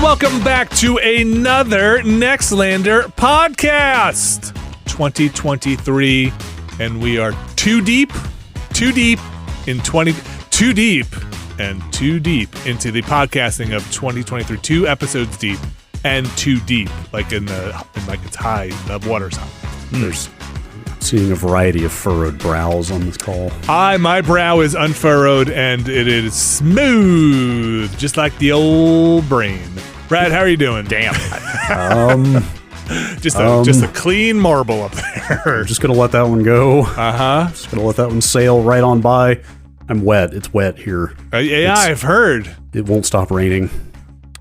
welcome back to another Nextlander podcast. 2023, and we are too deep into the podcasting of 2023. 2 episodes deep and too deep, like it's high. The water's high. There's seeing a variety of furrowed brows on this call. My brow is unfurrowed and it is smooth, just like the old brain. Brad, how are you doing? Damn. Just a clean marble up there. I'm just gonna let that one go. Just gonna let that one sail right on by. I'm wet. It's wet here. I've heard. It won't stop raining.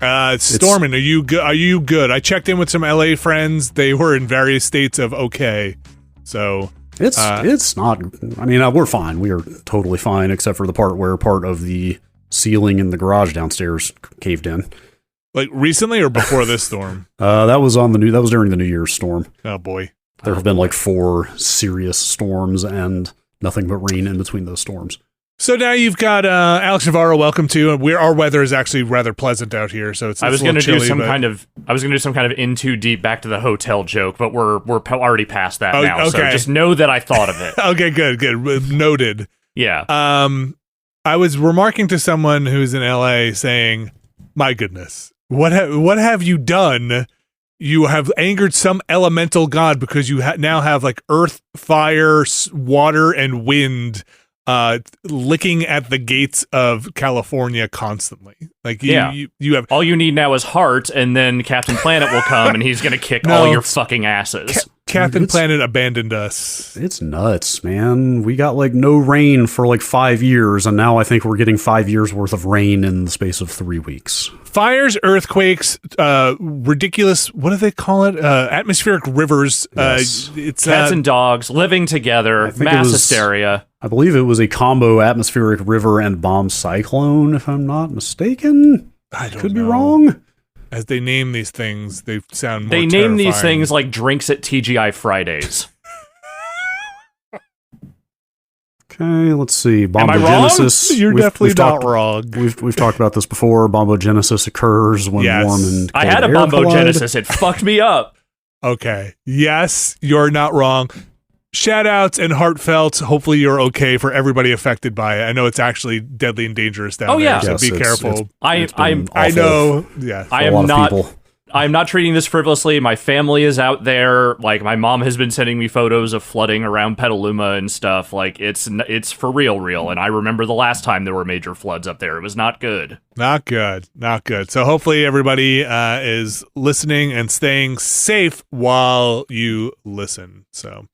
It's storming. Are you good? I checked in with some LA friends. They were in various states of okay. So it's not. I mean, we're fine. We are totally fine, except for the part where part of the ceiling in the garage downstairs caved in. Like recently or before this storm? That was during the New Year's storm. Oh boy. There have been like 4 serious storms and nothing but rain in between those storms. So now you've got Alex Navarro. Welcome to. Our weather is actually rather pleasant out here, so it's. I was going to do some but... kind of in too deep back to the hotel joke, but we're already past that now. Okay. So just know that I thought of it. Okay, good, noted. Yeah. I was remarking to someone who's in LA, saying, "My goodness, what have you done? You have angered some elemental god because you now have like earth, fire, water, and wind." Licking at the gates of California constantly. Like you have all you need now is heart, and then Captain Planet will come and he's gonna kick all your fucking asses. Captain Planet abandoned us. It's nuts, man. We got like no rain for like 5 years, and now I think we're getting 5 years worth of rain in the space of 3 weeks. Fires, earthquakes, ridiculous. What do they call it? Atmospheric rivers. Yes. It's cats and dogs living together. Mass hysteria. I believe it was a combo atmospheric river and bomb cyclone, if I'm not mistaken. I don't Could know. be wrong. As they name these things, they sound more They name terrifying. these things like drinks at TGI Fridays. Okay, let's see. Am I wrong? Bombogenesis. You're definitely not wrong. We've talked about this before. Bombogenesis occurs when warm and I cold had a air bombogenesis. It fucked me up. Okay. Yes, you're not wrong. Shoutouts and heartfelt. Hopefully you're okay for everybody affected by it. I know it's actually deadly and dangerous down there, so be careful. I know. Yeah. I'm not treating this frivolously. My family is out there. Like, my mom has been sending me photos of flooding around Petaluma and stuff. Like, it's for real. And I remember the last time there were major floods up there. It was not good. Not good. So hopefully everybody is listening and staying safe while you listen. So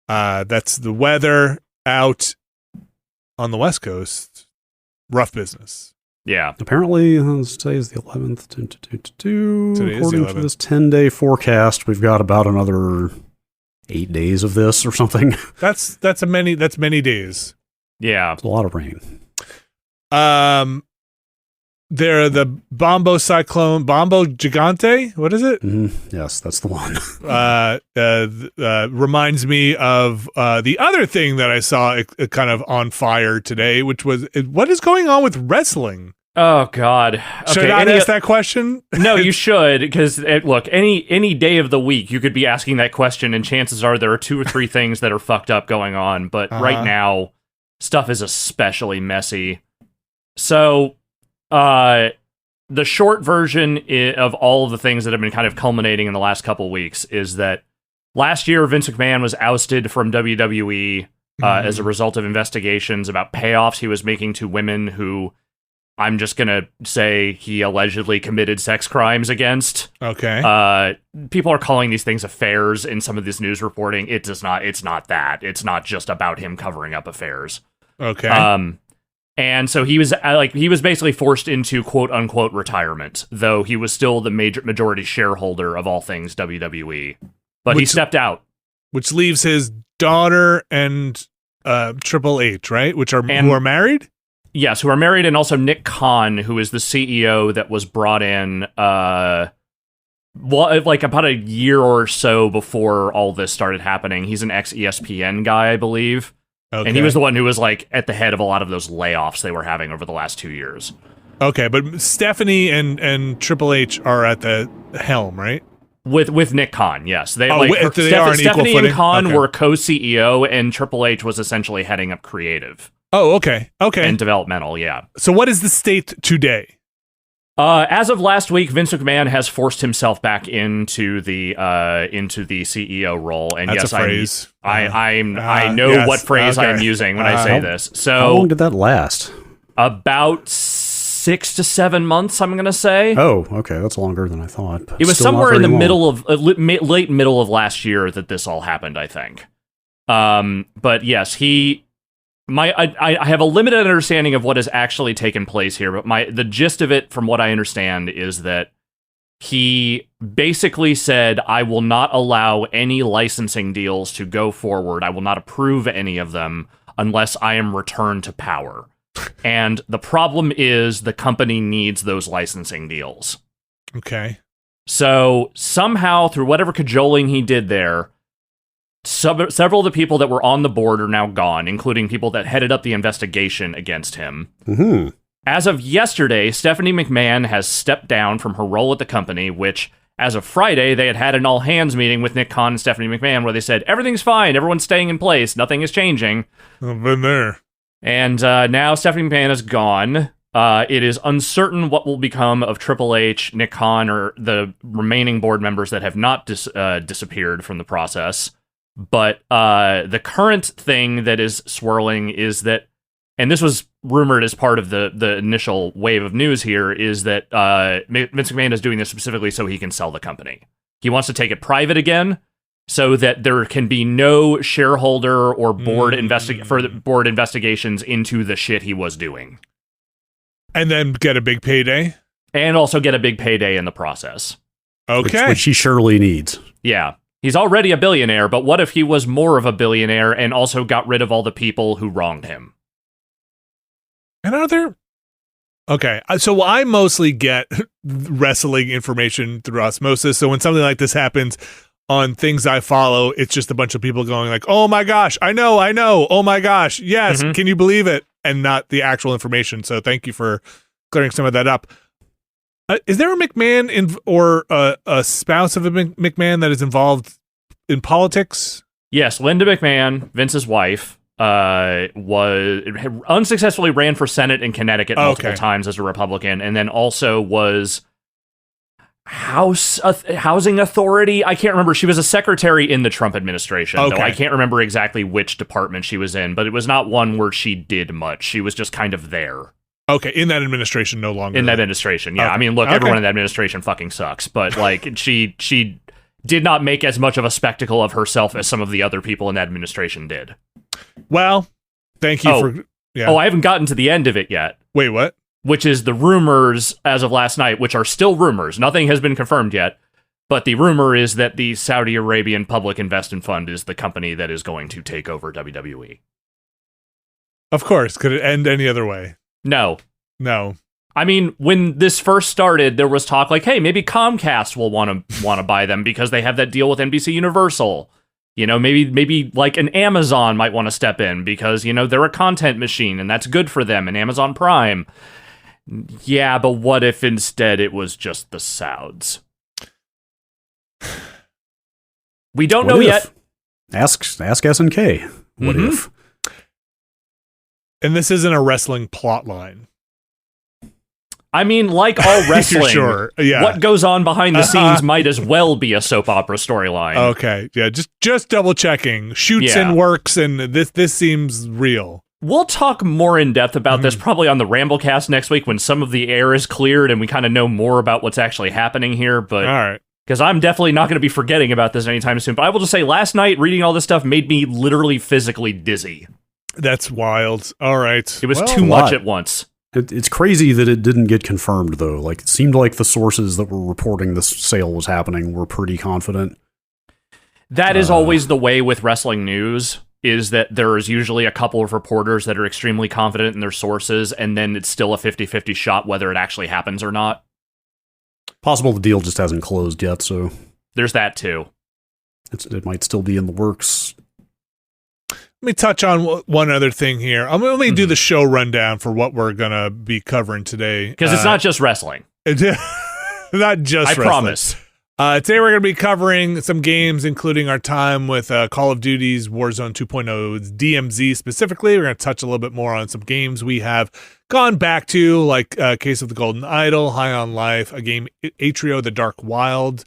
that's the weather out on the West Coast. Rough business. Yeah. Apparently, today is the 11th. According to this 10-day forecast, we've got about another 8 days of this or something. That's many days. Yeah. It's a lot of rain. They're the Bombo Cyclone, Bombo Gigante. What is it? Yes, that's the one. Reminds me of the other thing that I saw kind of on fire today, which was what is going on with wrestling? Oh God! Should I ask that question? No, you should, because look, any day of the week you could be asking that question, and chances are there are 2 or 3 things that are fucked up going on. But right now, stuff is especially messy. So. The short version of all of the things that have been kind of culminating in the last couple weeks is that last year Vince McMahon was ousted from WWE as a result of investigations about payoffs he was making to women who I'm just going to say he allegedly committed sex crimes against. Okay. People are calling these things affairs in some of this news reporting. It's not that. It's not just about him covering up affairs. Okay. And so he was basically forced into quote unquote retirement, though he was still the majority shareholder of all things WWE. But he stepped out, which leaves his daughter and Triple H, right? Who are married. Yes, who are married, and also Nick Khan, who is the CEO that was brought in like about a year or so before all this started happening. He's an ex-ESPN guy, I believe. Okay. And he was the one who was like at the head of a lot of those layoffs they were having over the last 2 years. Okay, but Stephanie and Triple H are at the helm, right? With Nick Khan, yes. They are on equal footing? Stephanie and Khan were co-CEO, and Triple H was essentially heading up creative. Oh, okay. And developmental, yeah. So what is the state today? As of last week, Vince McMahon has forced himself back into the CEO role, and That's yes, a phrase. I know what phrase I'm using when I say this. So how long did that last? About 6 to 7 months, I'm going to say. Oh, okay, that's longer than I thought. It was somewhere in the middle of late middle of last year that this all happened, I think. But yes, I have a limited understanding of what has actually taken place here, but the gist of it, from what I understand, is that he basically said, I will not allow any licensing deals to go forward. I will not approve any of them unless I am returned to power. And the problem is the company needs those licensing deals. Okay. So somehow, through whatever cajoling he did there, several of the people that were on the board are now gone, including people that headed up the investigation against him. Mm-hmm. As of yesterday, Stephanie McMahon has stepped down from her role at the company, which, as of Friday, they had an all-hands meeting with Nick Khan and Stephanie McMahon where they said, everything's fine, everyone's staying in place, nothing is changing. I've been there. And now Stephanie McMahon is gone. It is uncertain what will become of Triple H, Nick Khan, or the remaining board members that have not disappeared from the process. But the current thing that is swirling is that, and this was rumored as part of the initial wave of news here, is that Vince McMahon is doing this specifically so he can sell the company. He wants to take it private again, so that there can be no shareholder or board investigations into the shit he was doing. And then get a big payday? And also get a big payday in the process. Okay. Which he surely needs. Yeah. He's already a billionaire, but what if he was more of a billionaire and also got rid of all the people who wronged him? And are there... Okay, so I mostly get wrestling information through osmosis, so when something like this happens on things I follow, it's just a bunch of people going like, oh my gosh, I know, oh my gosh, yes, Can you believe it? And not the actual information, so thank you for clearing some of that up. Is there a McMahon or a spouse of a McMahon that is involved in politics? Yes, Linda McMahon, Vince's wife, unsuccessfully ran for Senate in Connecticut multiple times as a Republican, and then also was housing authority. I can't remember. She was a secretary in the Trump administration, though I can't remember exactly which department she was in, but it was not one where she did much. She was just kind of there. Okay, in that administration, no longer. In that administration, yeah. Okay. I mean, look, everyone in that administration fucking sucks, but like she did not make as much of a spectacle of herself as some of the other people in that administration did. Well, thank you for... Yeah. Oh, I haven't gotten to the end of it yet. Wait, what? Which is the rumors as of last night, which are still rumors. Nothing has been confirmed yet. But the rumor is that the Saudi Arabian Public Investment Fund is the company that is going to take over WWE. Of course. Could it end any other way? No. I mean, when this first started, there was talk like, hey, maybe Comcast will want to buy them because they have that deal with NBC Universal. You know, maybe like an Amazon might want to step in because, you know, they're a content machine and that's good for them, and Amazon Prime. Yeah, but what if instead it was just the Sauds? We don't know yet. Ask SNK. What if? And this isn't a wrestling plot line. I mean, like all wrestling, sure. Yeah. What goes on behind the scenes might as well be a soap opera storyline. Okay, yeah, just double checking. Shoots and works, and this seems real. We'll talk more in depth about this probably on the Ramblecast next week when some of the air is cleared and we kind of know more about what's actually happening here. But all right, because I'm definitely not going to be forgetting about this anytime soon. But I will just say, last night reading all this stuff made me literally physically dizzy. That's wild. All right, it was too much at once. It's crazy that it didn't get confirmed, though. Like, it seemed like the sources that were reporting this sale was happening were pretty confident. That is always the way with wrestling news, is that there is usually a couple of reporters that are extremely confident in their sources, and then it's still a 50-50 shot whether it actually happens or not. Possible the deal just hasn't closed yet, so... There's that, too. It might still be in the works. me touch on one other thing here. Let me do the show rundown for what we're going to be covering today. Because it's not just wrestling. Not just I wrestling. promise. Today we're going to be covering some games, including our time with Call of Duty's Warzone 2.0's DMZ specifically. We're going to touch a little bit more on some games we have gone back to, like Case of the Golden Idol, High on Life, a game Atrio, The Dark Wild,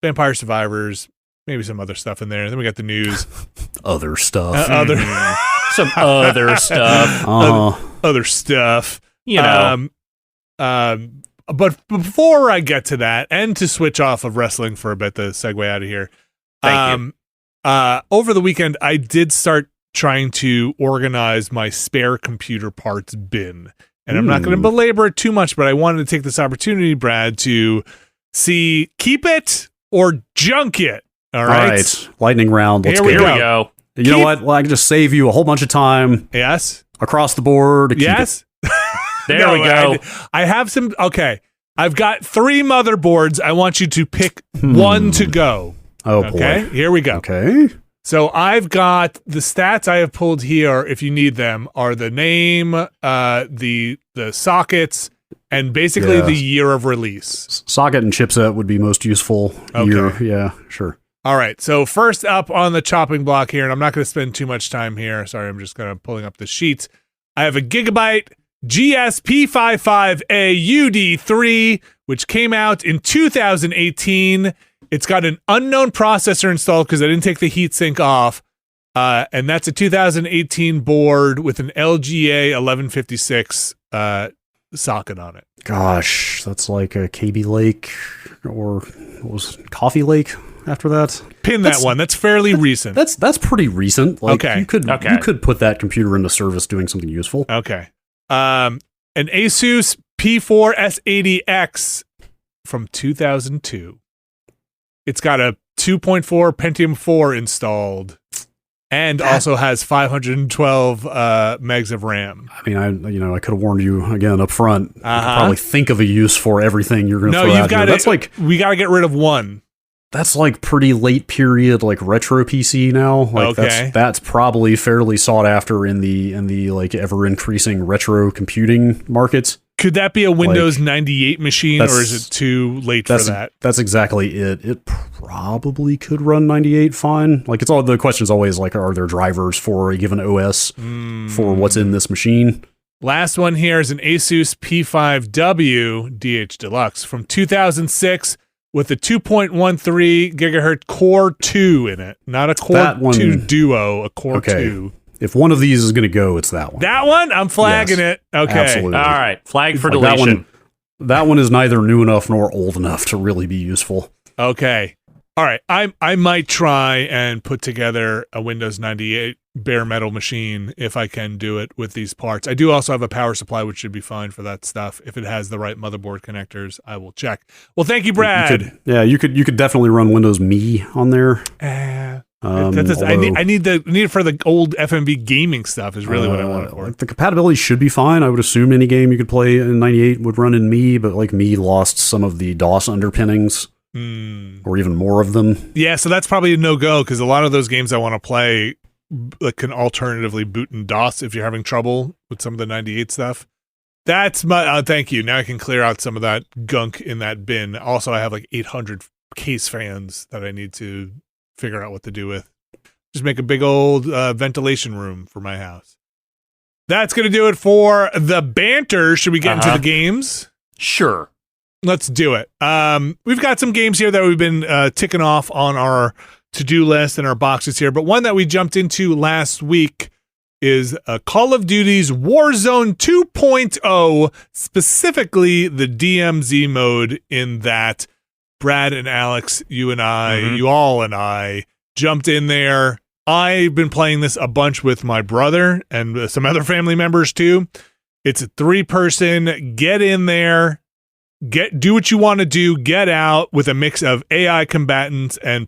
Vampire Survivors, maybe some other stuff in there. Then we got the news. Other stuff. Some other stuff. Other stuff. You know. But before I get to that, and to switch off of wrestling for a bit, to segue out of here, Thank you. over the weekend, I did start trying to organize my spare computer parts bin. And I'm not going to belabor it too much, but I wanted to take this opportunity, Brad, to see, keep it or junk it. All right. Lightning round. Let's Here we go. You know what? Well, I can just save you a whole bunch of time. Yes. Across the board. Yes. There we go. I have some. Okay. I've got 3 motherboards. I want you to pick one to go. Oh, okay. boy. Here we go. Okay. So I've got the stats I have pulled here, if you need them, are the name, the sockets, and basically the year of release. Socket and chipset would be most useful. Okay. Yeah, sure. All right. So first up on the chopping block here, and I'm not going to spend too much time here. Sorry, I'm just going to pulling up the sheet. I have a Gigabyte GSP55A UD3, which came out in 2018. It's got an unknown processor installed because I didn't take the heatsink off. And that's a 2018 board with an LGA 1156 socket on it. Gosh, that's like a KB Lake or what was Coffee Lake after that? Pin that one. That's fairly recent. That's pretty recent. Like, Okay. You could put that computer into service doing something useful. Okay. An Asus P4 S80X from 2002. It's got a 2.4 Pentium 4 installed and also has 512 megs of RAM. I mean, I could have warned you again up front. You could probably think of a use for everything you're going to throw out here. That's like, we got to get rid of one. That's like pretty late period, like retro PC now. Like that's probably fairly sought after in the like ever increasing retro computing markets. Could that be a Windows 98 machine, or is it too late for that? That's exactly it. It probably could run 98 fine. Like, it's all, the question is always like, are there drivers for a given OS for what's in this machine? Last one here is an Asus P5W DH Deluxe from 2006 with a 2.13 gigahertz Core 2 in it. Not a Core 2 Duo, a Core 2. If one of these is going to go, it's that one. That one? I'm flagging it. Okay. Absolutely. All right. Flag for deletion. That one is neither new enough nor old enough to really be useful. Okay. All right. I might try and put together a Windows 98 bare metal machine if I can do it with these parts. I do also have a power supply, which should be fine for that stuff. If it has the right motherboard connectors, I will check. Well, thank you, Brad. You could definitely run Windows Me on there. I need it for the old FMV gaming stuff is really what I want it for. The compatibility should be fine. I would assume any game you could play in 98 would run in Me, but like Me lost some of the DOS underpinnings. Or even more of them. Yeah, so that's probably a no-go because a lot of those games I want to play can alternatively boot in DOS if you're having trouble with some of the 98 stuff. That's my thank you. Now I can clear out some of that gunk in that bin. Also, I have like 800 case fans that I need to figure out what to do with. Just make a big old ventilation room for my house. That's going to do it for the banter. Should we get into the games? Sure. Let's do it. We've got some games here that we've been ticking off on our to-do list and our boxes here, but one that we jumped into last week is Call of Duty's Warzone 2.0, specifically the DMZ mode in that. Brad and Alex, you and I jumped in there. I've been playing this a bunch with my brother and some other family members too. It's a 3-person, get in there, do what you want to do, get out, with a mix of AI combatants and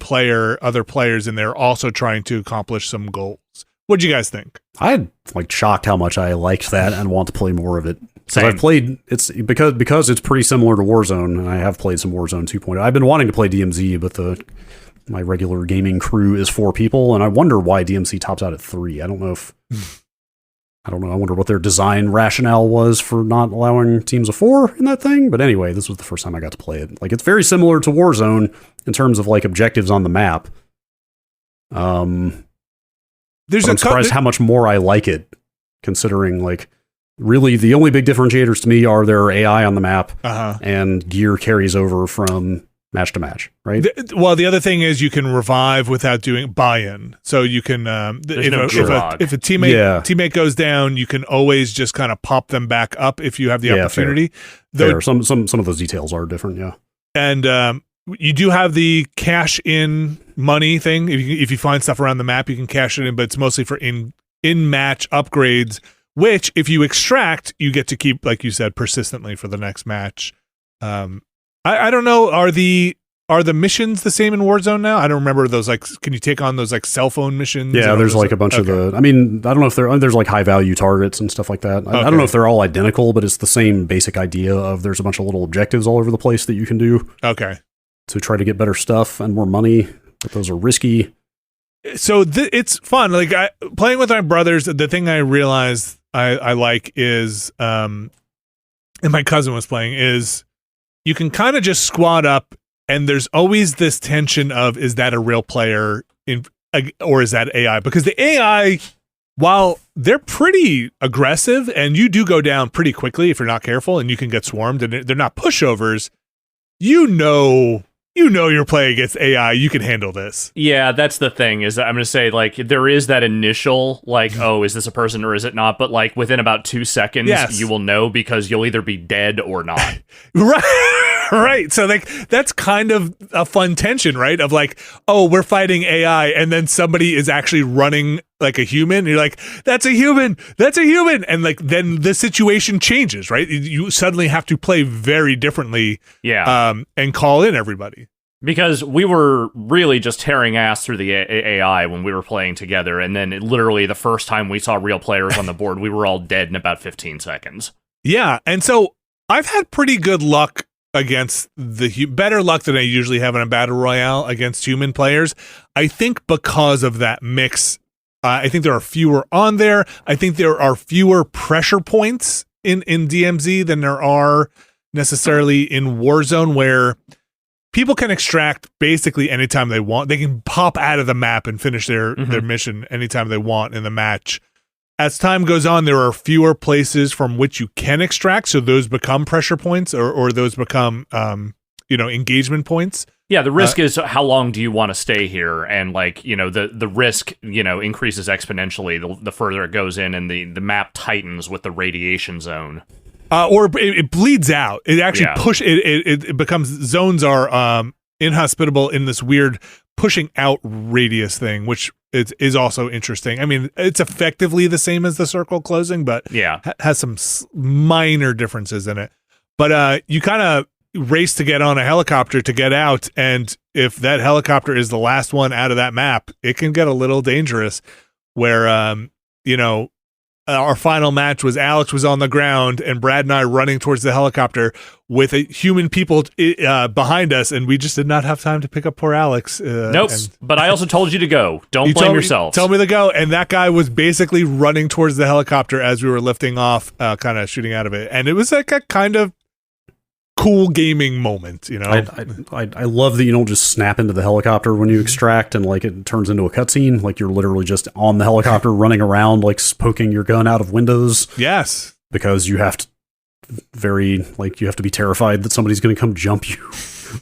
other players in there also trying to accomplish some goals. What'd you guys think? I'm like shocked how much I liked that and want to play more of it. Same. I've played because it's pretty similar to Warzone, and I have played some Warzone 2.0. I've been wanting to play DMZ, but the my regular gaming crew is 4 people, and I wonder why DMC tops out at 3. I don't know. I wonder what their design rationale was for not allowing teams of 4 in that thing. But anyway, this was the first time I got to play it. Like, it's very similar to Warzone in terms of like objectives on the map. I'm surprised how much more I like it, considering like really the only big differentiators to me are their AI on the map and gear carries over from match to match, right? The other thing is you can revive without doing buy-in. So you can, if a teammate goes down, you can always just kind of pop them back up if you have the opportunity. Fair. Some of those details are different, yeah. And you do have the cash in money thing. If you find stuff around the map, you can cash it in, but it's mostly for in-match upgrades, which if you extract, you get to keep, like you said, persistently for the next match. I don't know. Are the missions the same in Warzone now? I don't remember those. Like, can you take on those like cell phone missions? Yeah, there's like a bunch of the. I mean, I don't know if there's like high value targets and stuff like that. I don't know if they're all identical, but it's the same basic idea of there's a bunch of little objectives all over the place that you can do. Okay. To try to get better stuff and more money, but those are risky. So it's fun. Like playing with my brothers. The thing I realized I like is, and my cousin was playing is. You can kind of just squad up, and there's always this tension of, is that a real player or is that AI? Because the AI, while they're pretty aggressive, and you do go down pretty quickly if you're not careful, and you can get swarmed, and they're not pushovers, you know you're playing against AI, you can handle this. Yeah, that's the thing, is I'm going to say, like, there is that initial, like, oh, is this a person or is it not? But, like, within about 2 seconds, you will know because you'll either be dead or not. Right. So, like, that's kind of a fun tension, right? Of, like, oh, we're fighting AI, and then somebody is actually running like a human. And you're like, that's a human. And, like, then the situation changes, right? You suddenly have to play very differently and call in everybody. Because we were really just tearing ass through the AI when we were playing together, and then literally the first time we saw real players on the board, we were all dead in about 15 seconds. Yeah, and so I've had pretty good luck against better luck than I usually have in a battle royale against human players. I think because of that mix, I think there are fewer on there. I think there are fewer pressure points in DMZ than there are necessarily in Warzone, where people can extract basically anytime they want. They can pop out of the map and finish their mission anytime they want in the match. As time goes on, there are fewer places from which you can extract, so those become pressure points or those become engagement points. Yeah, the risk is how long do you want to stay here, and like the risk increases exponentially the further it goes in, and the map tightens with the radiation zone. Or it bleeds out. It actually it becomes zones are inhospitable in this weird pushing out radius thing, which is also interesting. I mean, it's effectively the same as the circle closing, but has some minor differences in it. But you kind of race to get on a helicopter to get out, and if that helicopter is the last one out of that map, it can get a little dangerous. Where our final match was Alex was on the ground and Brad and I running towards the helicopter with human people behind us, and we just did not have time to pick up poor Alex. Nope. But I also told you to go. Don't blame yourself. Tell me to go, and that guy was basically running towards the helicopter as we were lifting off, kind of shooting out of it, and it was like a kind of cool gaming moment, I love that you don't just snap into the helicopter when you extract and like it turns into a cutscene. Like you're literally just on the helicopter running around, like poking your gun out of windows. Yes, because you have to you have to be terrified that somebody's going to come jump you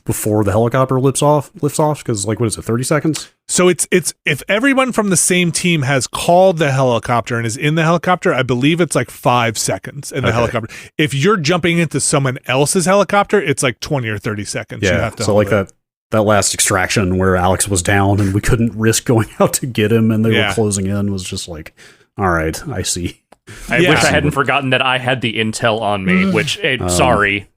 before the helicopter lifts off. Because like, what is it, 30 seconds? So it's if everyone from the same team has called the helicopter and is in the helicopter, I believe it's like 5 seconds in the helicopter. If you're jumping into someone else's helicopter, it's like 20 or 30 seconds. Yeah. You have to so like that last extraction where Alex was down and we couldn't risk going out to get him and they were closing in was just like, all right, I see. I wish I hadn't forgotten that I had the intel on me, which, sorry.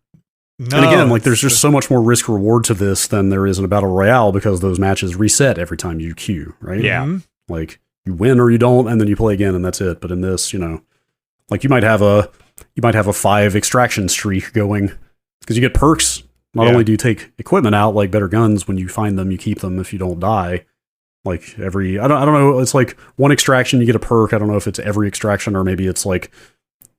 No, and again, like there's just so much more risk reward to this than there is in a battle royale because those matches reset every time you queue, right? Yeah. Like you win or you don't, and then you play again, and that's it. But in this, like you might have a 5 extraction streak going because you get perks Not only do you take equipment out, like better guns, when you find them, you keep them if you don't die. Like I don't know, it's like one extraction, you get a perk. I don't know if it's every extraction or maybe it's like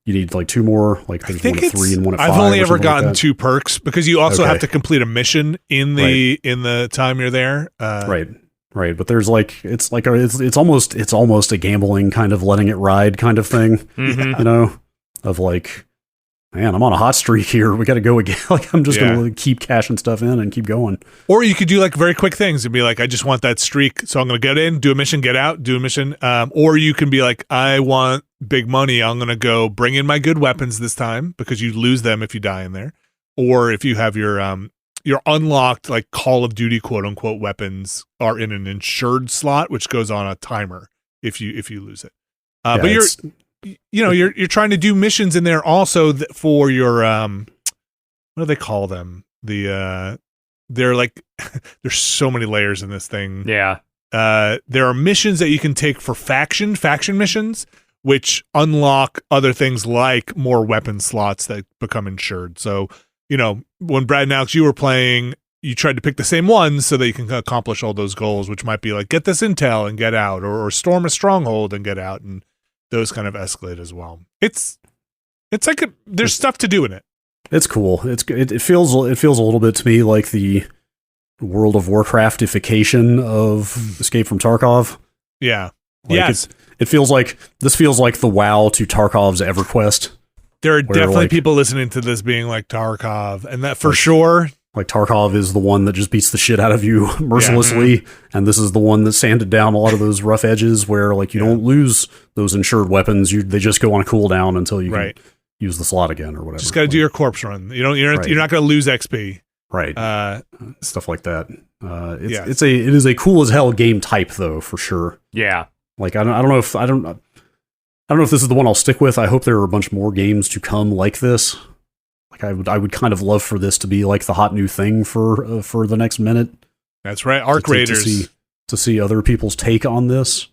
you need like 2 more. Like there's one at 3 and one at 5. I've only ever gotten 2 perks because you also have to complete a mission in the time you're there. Right, but there's like it's almost a gambling kind of letting it ride kind of thing, Mm-hmm. you know, of like, man, I'm on a hot streak here. We got to go again. Like I'm just gonna keep cashing stuff in and keep going. Or you could do like very quick things and be like, I just want that streak, so I'm gonna get in, do a mission, get out, do a mission. Or you can be like, I want big money. I'm gonna go bring in my good weapons this time because you lose them if you die in there. Or if you have your unlocked like Call of Duty quote unquote weapons are in an insured slot, which goes on a timer if you lose it. But you're trying to do missions in there also for your what do they call them? They're like there's so many layers in this thing. Yeah. There are missions that you can take for faction missions, which unlock other things like more weapon slots that become insured. So, you know, when Brad and Alex, you were playing, you tried to pick the same ones so that you can accomplish all those goals, which might be like get this intel and get out, or storm a stronghold and get out, and those kind of escalate as well. It's like there's stuff to do in it. It's cool. It feels a little bit to me like the World of Warcraftification of Escape from Tarkov. Yeah. Like yes. It feels like the WoW to Tarkov's EverQuest. There are definitely people listening to this being like Tarkov, and that for sure. Like Tarkov is the one that just beats the shit out of you mercilessly, and this is the one that sanded down a lot of those rough edges where like you don't lose those insured weapons. They just go on a cooldown until you can use the slot again or whatever. Just got to do your corpse run. You're not going to lose XP. Right. Stuff like that. It is a cool as hell game type though, for sure. Yeah. Like I don't know if this is the one I'll stick with. I hope there are a bunch more games to come like this. Like I would kind of love for this to be like the hot new thing for the next minute. That's right. Arc Raiders. To see other people's take on this.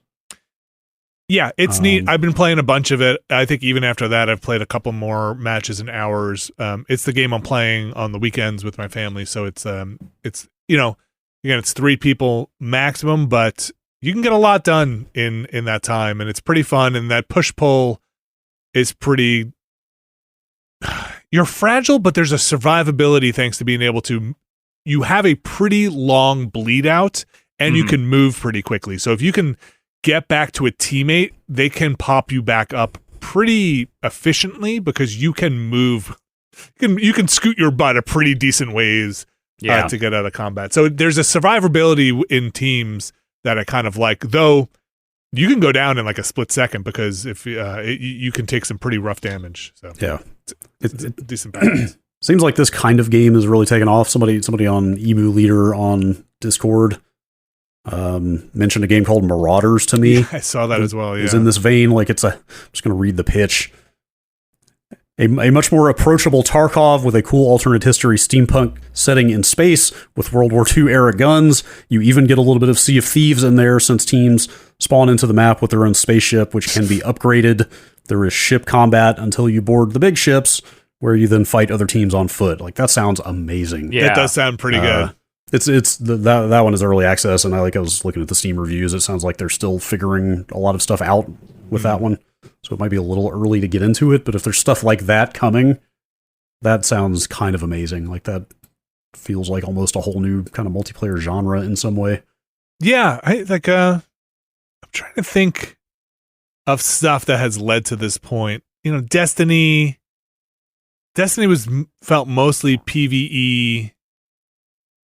Yeah, it's neat. I've been playing a bunch of it. I think even after that, I've played a couple more matches and hours. It's the game I'm playing on the weekends with my family. So it's you know, again, it's 3 people maximum, but you can get a lot done in that time, and it's pretty fun. And that push pull is pretty. You're fragile, but there's a survivability thanks to being able to. You have a pretty long bleed out, and you can move pretty quickly. So if you can get back to a teammate, they can pop you back up pretty efficiently because you can move. You can scoot your butt a pretty decent ways to get out of combat. So there's a survivability in teams that I kind of like, though you can go down in like a split second because if you can take some pretty rough damage. So yeah, it's a decent balance. Seems like this kind of game is really taking off. Somebody on Emu Leader on Discord mentioned a game called Marauders to me. Yeah, I saw that as well. Yeah, it's in this vein. Like I'm just going to read the pitch. A much more approachable Tarkov with a cool alternate history steampunk setting in space with World War II era guns. You even get a little bit of Sea of Thieves in there since teams spawn into the map with their own spaceship, which can be upgraded. There is ship combat until you board the big ships, where you then fight other teams on foot. Like that sounds amazing. Yeah, it does sound pretty good. That one is early access, and I was looking at the Steam reviews. It sounds like they're still figuring a lot of stuff out with that one. So it might be a little early to get into it, but if there's stuff like that coming, that sounds kind of amazing. Like that feels like almost a whole new kind of multiplayer genre in some way. Yeah, I'm trying to think of stuff that has led to this point. You know, Destiny felt mostly PvE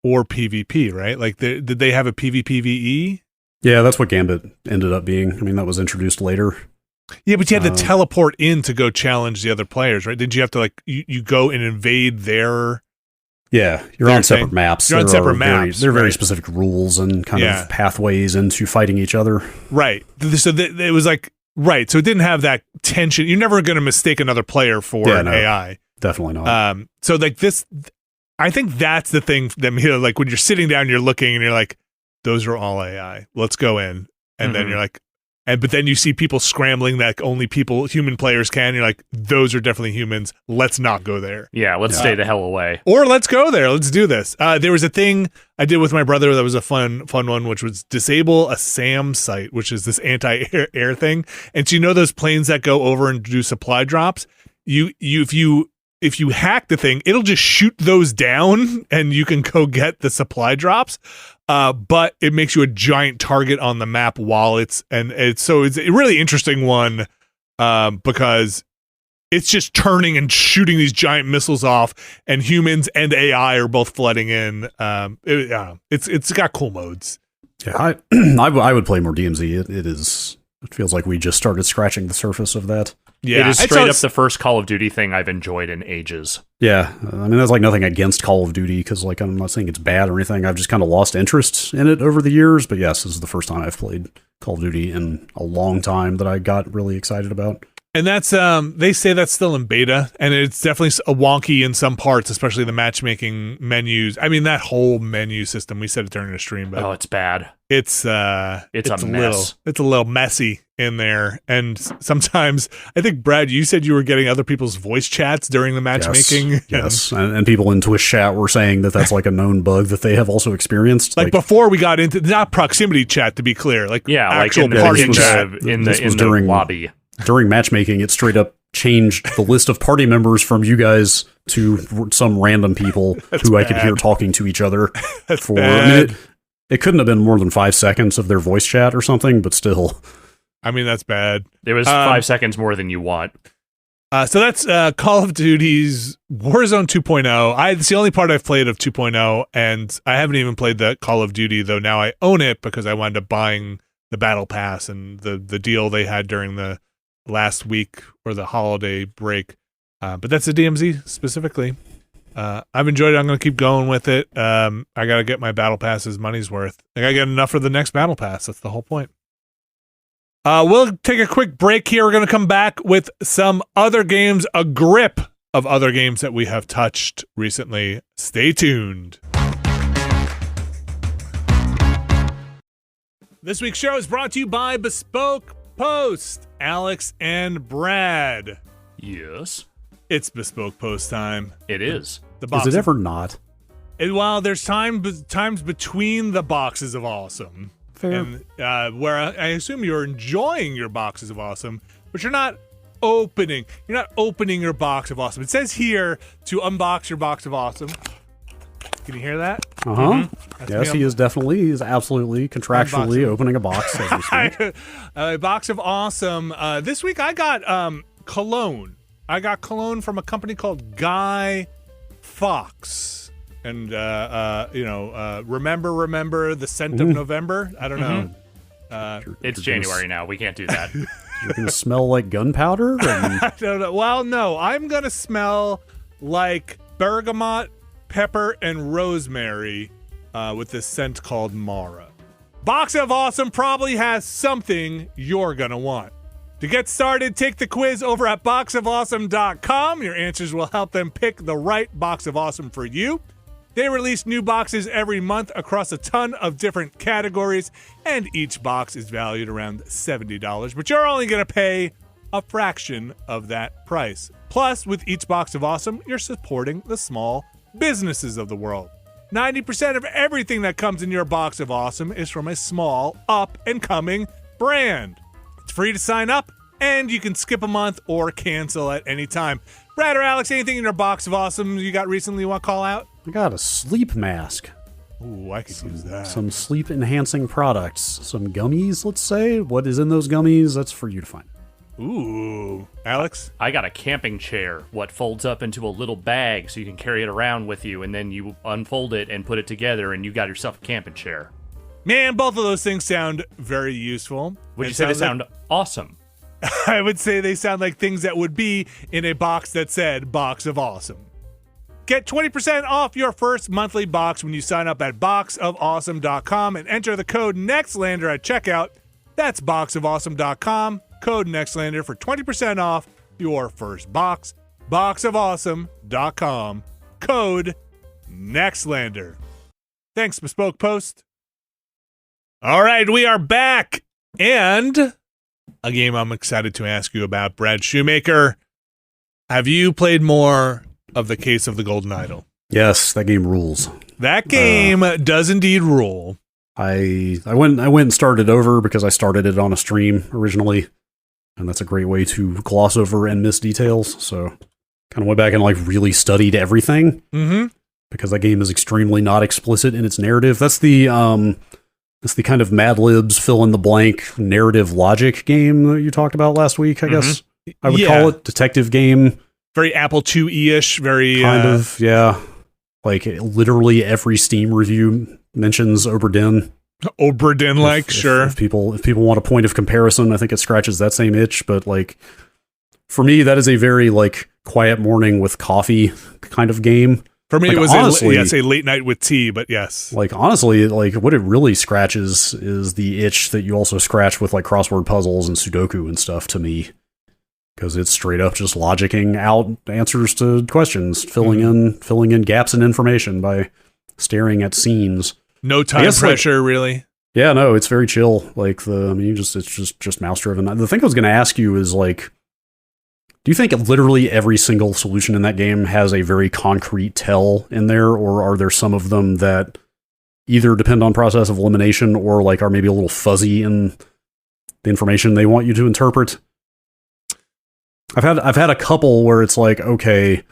or PvP, right? Like did they have a PvPvE? Yeah, that's what Gambit ended up being. I mean, that was introduced later. Yeah, but you had to teleport in to go challenge the other players, right? Did you have to like you go and invade their? Yeah, you're on separate maps. You're on separate maps. There are very specific rules and kind of pathways into fighting each other. Right. So it was like so it didn't have that tension. You're never going to mistake another player for an AI. Definitely not. So like this, I think that's the thing that like when you're sitting down, you're looking and you're like, those are all AI. Let's go in, and then you're like. but then you see people scrambling that only human players can. You're like, those are definitely humans. Let's not go there. Yeah, let's stay the hell away. Or let's go there. Let's do this. There was a thing I did with my brother that was a fun one, which was disable a SAM site, which is this anti-air thing. And so you know those planes that go over and do supply drops? If you hack the thing, it'll just shoot those down and you can go get the supply drops. But it makes you a giant target on the map while it's a really interesting one because it's just turning and shooting these giant missiles off, and humans and AI are both flooding in. It's got cool modes. Yeah, I would play more DMZ. It feels like we just started scratching the surface of that. Yeah, it is straight up the first Call of Duty thing I've enjoyed in ages. Yeah, I mean, there's like nothing against Call of Duty because like I'm not saying it's bad or anything. I've just kind of lost interest in it over the years. But yes, this is the first time I've played Call of Duty in a long time that I got really excited about. And that's they say that's still in beta, and it's definitely a wonky in some parts, especially the matchmaking menus. I mean, that whole menu system. We said it during the stream, but it's bad. It's a mess. It's a little messy in there, and sometimes I think Brad, you said you were getting other people's voice chats during the matchmaking. Yes. And people in Twitch chat were saying that that's like a known bug that they have also experienced. Like before we got into not proximity chat, to be clear, like actual party chat in the lobby. During matchmaking, it straight up changed the list of party members from you guys to some random people who I could hear talking to each other. That's bad. I mean, it couldn't have been more than 5 seconds of their voice chat or something, but still. I mean, that's bad. It was 5 seconds more than you want. So that's Call of Duty's Warzone 2.0. It's the only part I've played of 2.0, and I haven't even played the Call of Duty, though now I own it because I wound up buying the Battle Pass and the deal they had during the last week or the holiday break. But that's a DMZ specifically. I've enjoyed it. I'm going to keep going with it. I got to get my Battle Pass's money's worth. I got to get enough for the next Battle Pass. That's the whole point. We'll take a quick break here. We're going to come back with some other games, a grip of other games that we have touched recently. Stay tuned. This week's show is brought to you by Bespoke Post, Alex and Brad. Yes. It's Bespoke Post time. It is. Is it ever not? Well, there's times between the boxes of awesome. Fair. And where I assume you're enjoying your boxes of awesome, but you're not opening your box of awesome. It says here to unbox your box of awesome. Can you hear that? Mm-hmm. Yes, he is absolutely contractually opening a box as we speak. A box of awesome. This week I got cologne. I got cologne from a company called Guy Fawkes. And, remember the scent of November? I don't know. It's January now. We can't do that. You're going to smell like gunpowder? I don't know. Well, no. I'm going to smell like bergamot, pepper, and rosemary with this scent called Mara. Box of Awesome probably has something you're going to want. To get started, take the quiz over at boxofawesome.com. Your answers will help them pick the right box of awesome for you. They release new boxes every month across a ton of different categories, and each box is valued around $70, but you're only going to pay a fraction of that price. Plus, with each box of awesome, you're supporting the small businesses of the world. 90% of everything that comes in your box of awesome is from a small, up-and-coming brand. It's free to sign up, and you can skip a month or cancel at any time. Brad or Alex, anything in your box of awesome you got recently you want to call out? I got a sleep mask. Ooh, I could use that. Some sleep-enhancing products. Some gummies, let's say. What is in those gummies? That's for you to find. Ooh. Alex? I got a camping chair, what folds up into a little bag so you can carry it around with you, and then you unfold it and put it together, and you got yourself a camping chair. Man, both of those things sound very useful. Would you say they sound awesome? I would say they sound like things that would be in a box that said Box of Awesome. Get 20% off your first monthly box when you sign up at boxofawesome.com and enter the code Nextlander at checkout. That's boxofawesome.com, code Nextlander for 20% off your first box. Boxofawesome.com, code Nextlander. Thanks, Bespoke Post. All right, we are back. And a game I'm excited to ask you about. Brad Shoemaker, have you played more of The Case of the Golden Idol? Yes, that game rules. That game does indeed rule. I went and started over because I started it on a stream originally, and that's a great way to gloss over and miss details. So kind of went back and like really studied everything because that game is extremely not explicit in its narrative. That's the kind of Mad Libs fill in the blank narrative logic game that you talked about last week. I guess I would call it detective game. Very Apple IIe-ish. Very kind of, yeah. Like literally every Steam review mentions Oberdin. Oberdin, sure. If people want a point of comparison, I think it scratches that same itch. But like for me, that is a very like quiet morning with coffee kind of game. For me, like, it was honestly, a late night with tea, but yes. Like honestly, like what it really scratches is the itch that you also scratch with like crossword puzzles and Sudoku and stuff to me. Because it's straight up just logicking out answers to questions, filling in gaps in information by staring at scenes. No time pressure, really. Yeah, no, it's very chill. Like it's just mouse driven. The thing I was going to ask you is like, do you think literally every single solution in that game has a very concrete tell in there, or are there some of them that either depend on process of elimination or like are maybe a little fuzzy in the information they want you to interpret? I've had a couple where it's like, okay,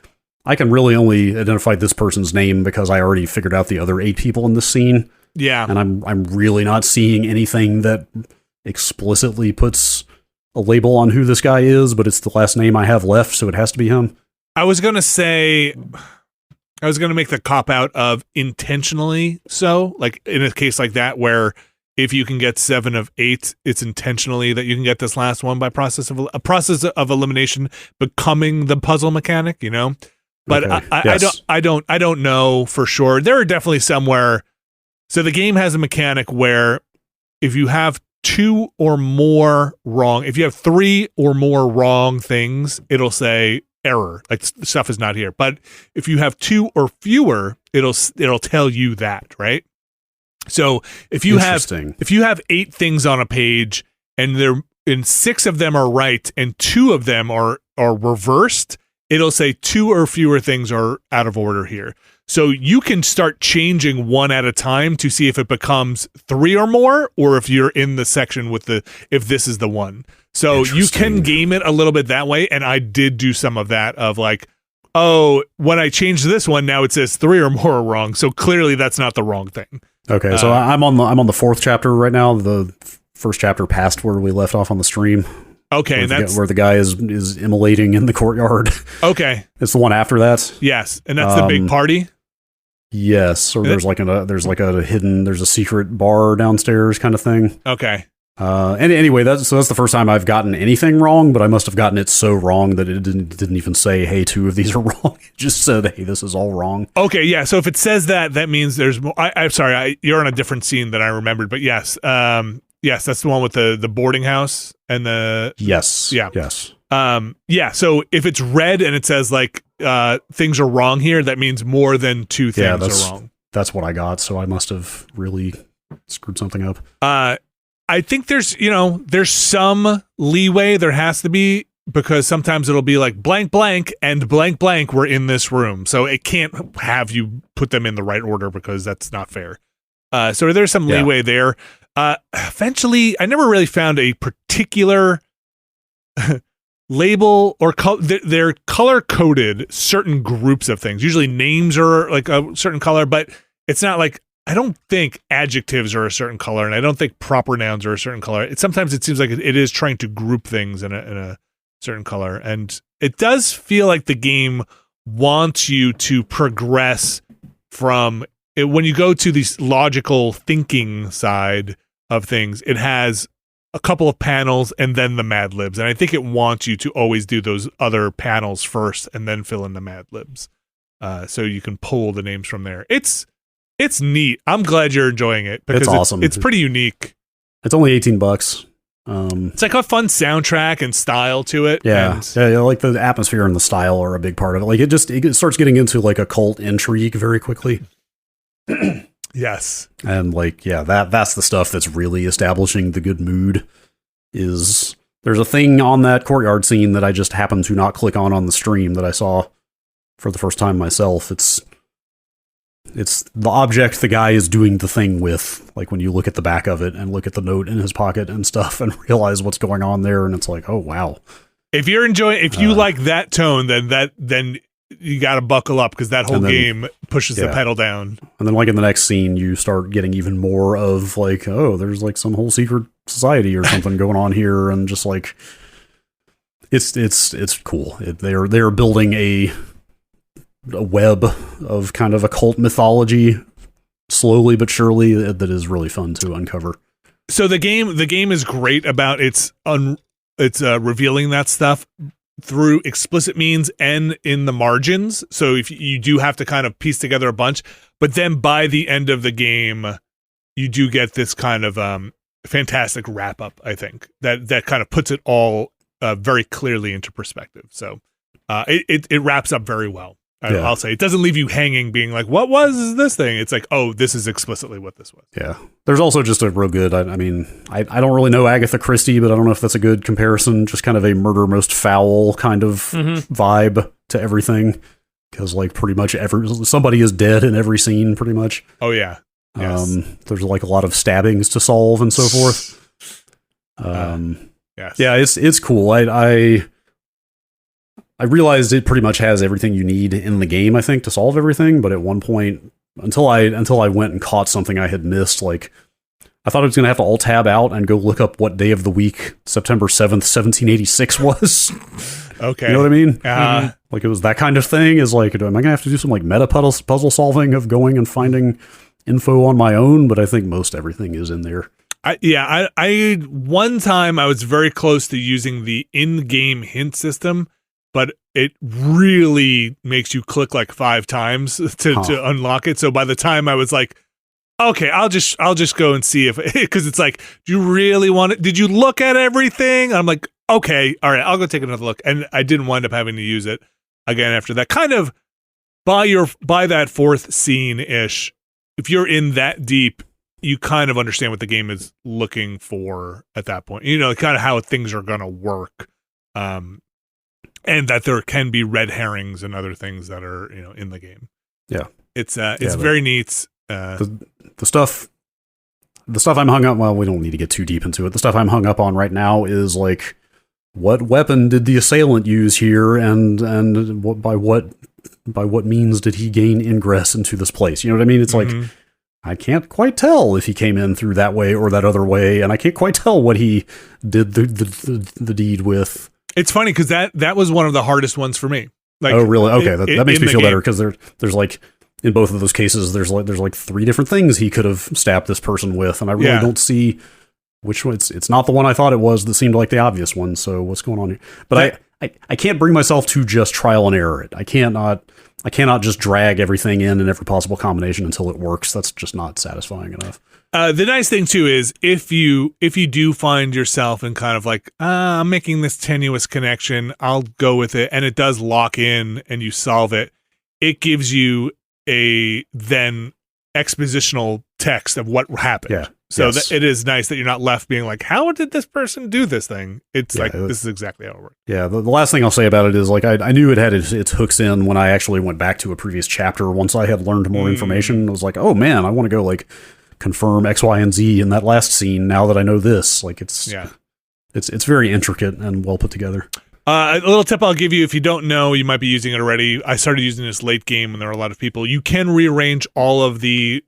I can really only identify this person's name because I already figured out the other 8 people in this scene. Yeah. And I'm really not seeing anything that explicitly puts a label on who this guy is, but it's the last name I have left, so it has to be him. I was going to make the cop out of intentionally so, like in a case like that where if you can get 7 of 8, it's intentionally that you can get this last one by process of elimination becoming the puzzle mechanic, you know? But okay. I don't know for sure. There are definitely somewhere. So the game has a mechanic where if you have 2 or more wrong, if you have 3 or more wrong things, it'll say error, like stuff is not here. But if you have 2 or fewer, it'll tell you that, right? So if you have 8 things on a page and 6 of them are right and 2 of them are reversed, it'll say 2 or fewer things are out of order here. So you can start changing one at a time to see if it becomes 3 or more, or if you're in the section with if this is the one. So you can game it a little bit that way. And I did do some of that of like, oh, when I changed this one, now it says 3 or more are wrong. So clearly that's not the wrong thing. Okay, so I'm on the 4th chapter right now. The first chapter past where we left off on the stream. Okay, where the guy is immolating in the courtyard. Okay, it's the one after that. Yes, and that's the big party. Yes, or there's a secret bar downstairs kind of thing. Okay. And anyway, that's the first time I've gotten anything wrong, but I must have gotten it so wrong that it didn't even say, hey, 2 of these are wrong. It just said, hey, this is all wrong. Okay, yeah. So if it says that means there's more. I'm sorry, you're on a different scene than I remembered, but yes, that's the one with the boarding house and the yes, yeah, yes, yeah. So if it's red and it says like things are wrong here, that means more than 2 things are wrong. That's what I got. So I must have really screwed something up. I think there's some leeway. There has to be, because sometimes it'll be like blank blank and blank blank were in this room. So it can't have you put them in the right order because that's not fair. So there's some leeway there. Eventually, I never really found a particular label or they're color coded certain groups of things. Usually names are like a certain color, but it's not like, I don't think adjectives are a certain color, and I don't think proper nouns are a certain color. Sometimes it seems like it is trying to group things in a certain color, and it does feel like the game wants you to progress from it. When you go to the logical thinking side of things, it has a couple of panels and then the Mad Libs, and I think it wants you to always do those other panels first and then fill in the Mad Libs, so you can pull the names from there. It's neat. I'm glad you're enjoying it because it's awesome. It's pretty unique. It's only $18. It's like a fun soundtrack and style to it. Yeah, like the atmosphere and the style are a big part of it. Like it starts getting into like occult intrigue very quickly. Yes, and like that's the stuff that's really establishing the good mood. Is There's a thing on that courtyard scene that I just happened to not click on the stream that I saw for the first time myself. It's the object the guy is doing the thing with, like when you look at the back of it and look at the note in his pocket and stuff and realize what's going on there, and it's like, oh wow. If you like that tone, then you got to buckle up, because that whole game pushes the pedal down. And then like in the next scene, you start getting even more of like, oh, there's like some whole secret society or something going on here, and just like it's cool. They're building a web of kind of occult mythology slowly but surely that is really fun to uncover. So the game is great about its revealing that stuff through explicit means and in the margins. So if you do have to kind of piece together a bunch, but then by the end of the game, you do get this kind of fantastic wrap up. I think that kind of puts it all very clearly into perspective. So it wraps up very well. I'll say it doesn't leave you hanging being like, what was this thing? It's like, oh, this is explicitly what this was. Yeah. There's also just a real good, I mean, I don't really know Agatha Christie, but I don't know if that's a good comparison. Just kind of a murder most foul kind of vibe to everything. Because like pretty much somebody is dead in every scene pretty much. Oh yeah. Yes. There's like a lot of stabbings to solve and so forth. Yes. Yeah, it's cool. I realized it pretty much has everything you need in the game, I think, to solve everything. But at one point, until I went and caught something I had missed, like I thought I was going to have to alt tab out and go look up what day of the week September 7th, 1786 was. Okay. You know what I mean? Like it was that kind of thing. Is like, am I going to have to do some like meta puzzle solving of going and finding info on my own? But I think most everything is in there. I one time I was very close to using the in-game hint system, but it really makes you click like 5 times to unlock it. So by the time I was like, okay, I'll just go and see if, because it's like, do you really want it? Did you look at everything? I'm like, okay, all right, I'll go take another look. And I didn't wind up having to use it again after that. Kind of by that 4th scene-ish, if you're in that deep, you kind of understand what the game is looking for at that point. You know, kind of how things are going to work. And that there can be red herrings and other things that are, you know, in the game. Yeah. It's very neat. The stuff I'm hung up, well, we don't need to get too deep into it. The stuff I'm hung up on right now is like, what weapon did the assailant use here, and by what means did he gain ingress into this place? You know what I mean? It's like, I can't quite tell if he came in through that way or that other way, and I can't quite tell what he did the deed with. It's funny because that was one of the hardest ones for me. Like, oh, really? Okay, that makes me feel better, because there's like, in both of those cases, there's like 3 different things he could have stabbed this person with, and I really don't see which one. It's not the one I thought it was that seemed like the obvious one. So what's going on here? But I can't bring myself to just trial and error it. I cannot just drag everything in every possible combination until it works. That's just not satisfying enough. The nice thing too is if you do find yourself in kind of like, I'm making this tenuous connection, I'll go with it, and it does lock in and you solve it, it gives you a then expositional text of what happened. Yeah. So it is nice that you're not left being like, how did this person do this thing? It's like, this is exactly how it works. Yeah, the last thing I'll say about it is like, I knew it had its hooks in when I actually went back to a previous chapter. Once I had learned more information, I was like, oh man, I want to go like confirm X, Y, and Z in that last scene now that I know this. Like it's very intricate and well put together. A little tip I'll give you, if you don't know, you might be using it already. I started using this late game when there were a lot of people. You can rearrange all of the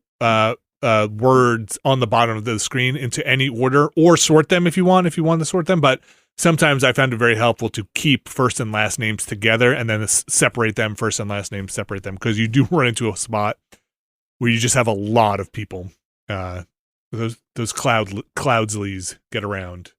words on the bottom of the screen into any order, or sort them if you want to sort them. But sometimes I found it very helpful to keep first and last names together and then separate them, first and last names, separate them, because you do run into a spot where you just have a lot of people. Those cloudsleys get around.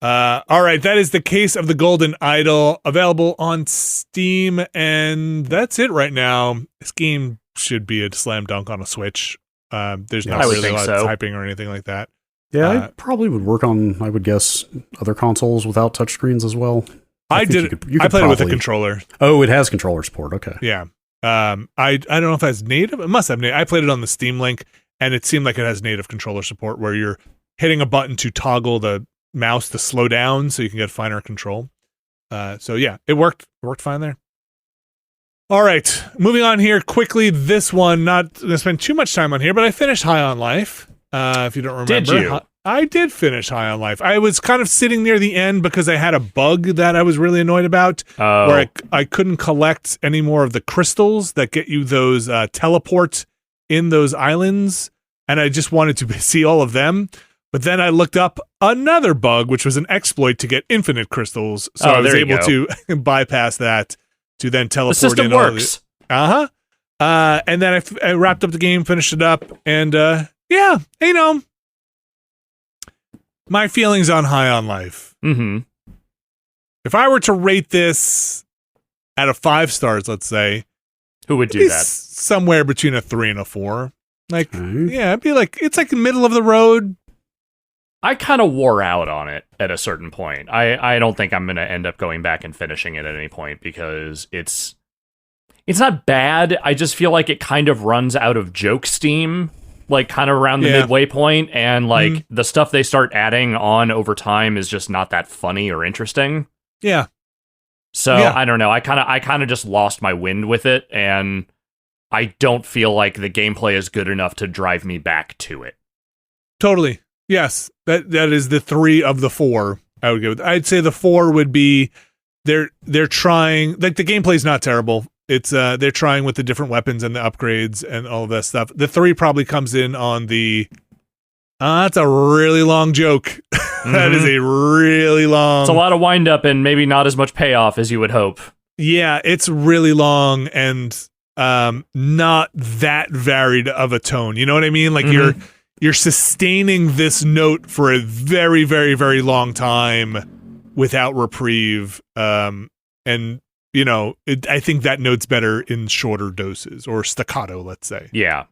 All right, that is the case of the Golden Idol, available on Steam, and that's it right now. This game should be a slam dunk on a Switch. There's not really a lot of typing or anything like that. Yeah, it probably would work on, I would guess, other consoles without touchscreen as well. I played it with a controller. Oh, it has controller support. Okay. Yeah. I don't know if that's native. It must have native. I played it on the Steam Link, and it seemed like it has native controller support where you're hitting a button to toggle the mouse to slow down so you can get finer control. So yeah, it worked fine there. All right, moving on here quickly. This one, not going to spend too much time on here, but I finished High on Life. If you don't remember. Did you? I did finish High on Life. I was kind of sitting near the end because I had a bug that I was really annoyed about, where I couldn't collect any more of the crystals that get you those teleport in those islands, and I just wanted to see all of them. But then I looked up another bug, which was an exploit to get infinite crystals, so I was able to bypass that to then teleport the system in. Works. And then I wrapped up the game, finished it up, and yeah, you know, my feelings on High on Life. Mm-hmm. If I were to rate this out of 5 stars, let's say, who would do that? Somewhere between a 3 and a 4. Like, yeah, it'd be like, it's like middle of the road. I kind of wore out on it at a certain point. I don't think I'm going to end up going back and finishing it at any point because it's not bad. I just feel like it kind of runs out of joke steam, like kind of around the midway point, and like the stuff they start adding on over time is just not that funny or interesting. Yeah. So I don't know. I kind of just lost my wind with it, and I don't feel like the gameplay is good enough to drive me back to it. Totally. Yes, that is the 3 of the 4 I would go. I'd say the 4 would be they're trying, like, the gameplay's not terrible. It's they're trying with the different weapons and the upgrades and all of that stuff. The 3 probably comes in on the that's a really long joke. That is a really long. It's a lot of wind up and maybe not as much payoff as you would hope. Yeah, it's really long and not that varied of a tone. You know what I mean? Like you're sustaining this note for a very, very, very long time without reprieve. And, you know, I think that note's better in shorter doses or staccato, let's say. Yeah.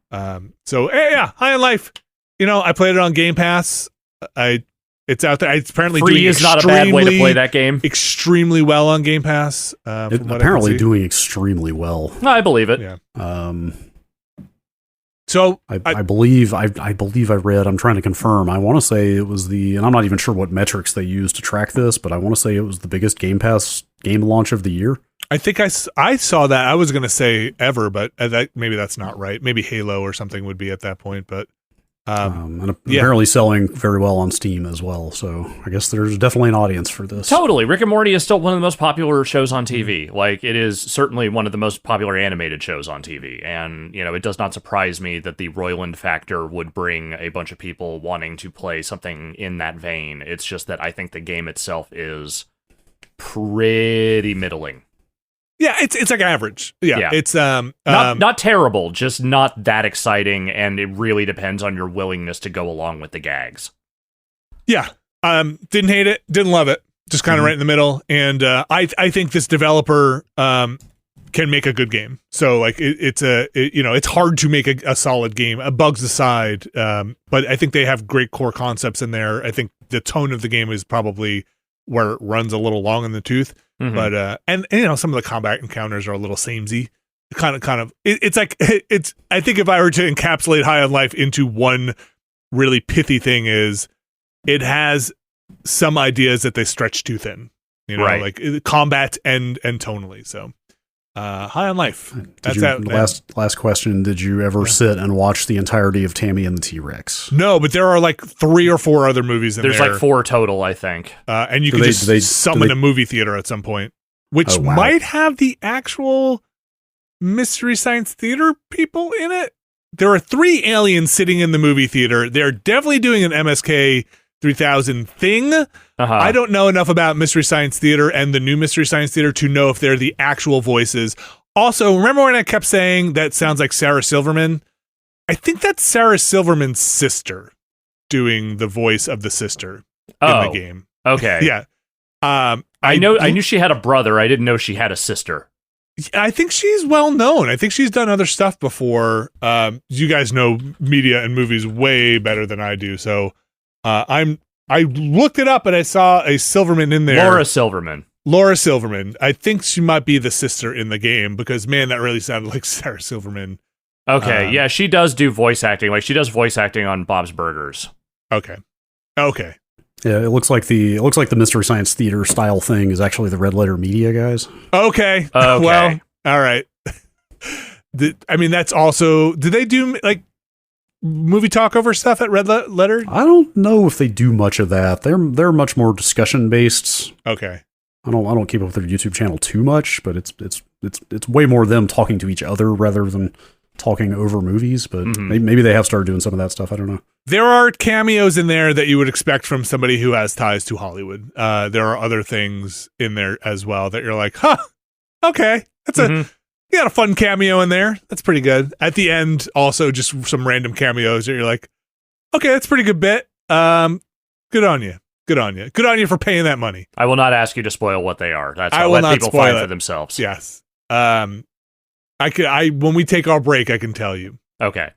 So, yeah, High on Life. You know, I played it on Game Pass. It's out there. It's apparently free is not a bad way to play that game. Extremely well on Game Pass. Apparently doing extremely well. I believe it. Yeah. So I believe I read, I'm trying to confirm, I want to say it was and I'm not even sure what metrics they used to track this, but I want to say it was the biggest Game Pass game launch of the year. I think I saw that. I was going to say ever, but maybe that's not right. Maybe Halo or something would be at that point, but and apparently selling very well on Steam as well. So I guess there's definitely an audience for this. Totally. Rick and Morty is still one of the most popular shows on TV. Like, it is certainly one of the most popular animated shows on TV. And, you know, it does not surprise me that the Roiland factor would bring a bunch of people wanting to play something in that vein. It's just that I think the game itself is pretty middling. Yeah, it's like average. Yeah. It's not terrible, just not that exciting, and it really depends on your willingness to go along with the gags. Yeah. Didn't hate it, didn't love it. Just kind of right in the middle. And I think this developer can make a good game. So like it's hard to make a solid game, bugs aside. But I think they have great core concepts in there. I think the tone of the game is probably where it runs a little long in the tooth. Mm-hmm. But and you know, some of the combat encounters are a little samey. Kind of. It's like it's. I think if I were to encapsulate High on Life into one really pithy thing, is it has some ideas that they stretch too thin. You know, like combat and tonally. So High on Life. That's that. Last question. Did you ever sit and watch the entirety of Tammy and the T-Rex? No, but there are like 3 or 4 other movies in there. There's like 4 total, I think. And you can just summon a movie theater at some point, which might have the actual Mystery Science Theater people in it. There are 3 aliens sitting in the movie theater. They're definitely doing an MSK 3000 thing. I don't know enough about Mystery Science Theater and the new Mystery Science Theater to know if they're the actual voices. Also, remember when I kept saying that sounds like Sarah Silverman? I think that's Sarah Silverman's sister doing the voice of the sister in the game. Okay. Yeah. I knew she had a brother. I didn't know she had a sister. I think she's well known. I think she's done other stuff before. You guys know media and movies way better than I do, so I looked it up and I saw a Silverman in there. Laura Silverman. I think she might be the sister in the game because, man, that really sounded like Sarah Silverman. Okay, yeah, she does do voice acting. Like, she does voice acting on Bob's Burgers. Okay. Yeah, it looks like the Mystery Science Theater style thing is actually the Red Letter Media guys. Okay. Well, all right. That's also. Do they do like movie talkover stuff at Red Letter? I don't know if they do much of that. They're much more discussion based. Okay. I don't keep up with their YouTube channel too much, but it's way more them talking to each other rather than talking over movies. But maybe they have started doing some of that stuff. I don't know. There are cameos in there that you would expect from somebody who has ties to Hollywood. There are other things in there as well that you're like, huh, okay, that's you got a fun cameo in there. That's pretty good. At the end, also just some random cameos that you're like, okay, that's a pretty good bit. Good on you. Good on you. Good on you for paying that money. I will not ask you to spoil what they are. That's I I'll will let not people spoil find it. for themselves. Yes. When we take our break, I can tell you. Okay.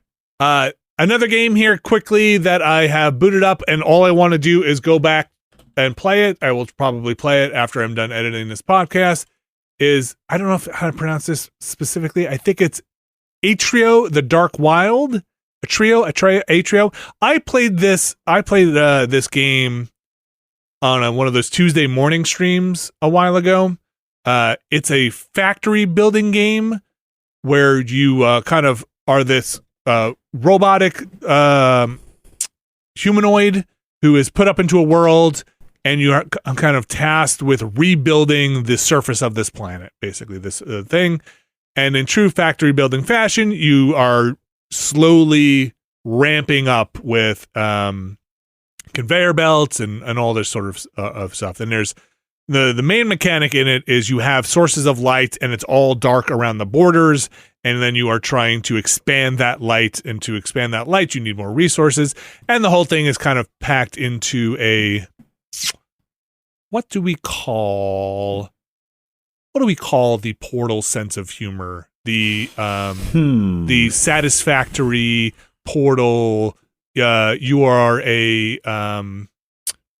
Another game here quickly that I have booted up, and all I want to do is go back and play it. I will probably play it after I'm done editing this podcast. I don't know how to pronounce this specifically. I think it's Atrio, the Dark Wild. Atrio. I played this game on one of those Tuesday morning streams a while ago. It's a factory building game where you kind of are this robotic humanoid who is put up into a world, and you are kind of tasked with rebuilding the surface of this planet, basically this thing. And in true factory building fashion, you are slowly ramping up with conveyor belts and all this sort of stuff. And there's the main mechanic in it is you have sources of light, and it's all dark around the borders, and then you are trying to expand that light, and to expand that light you need more resources, and the whole thing is kind of packed into a what do we call the Portal sense of humor, the satisfactory Portal, you are a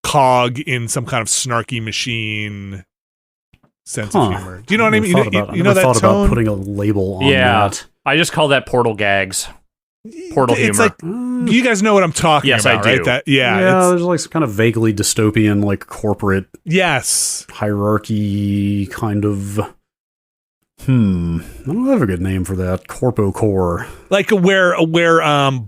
cog in some kind of snarky machine sense of humor. Do you know what I mean? You know that thought tone? about putting a label on Yeah, that. I just call that Portal gags. Portal It's humor. like, you guys know what I'm talking Yes, about, I do. right? Yeah, there's like some kind of vaguely dystopian, like corporate Yes. hierarchy kind of. I don't have a good name for that. Corpo core. Like where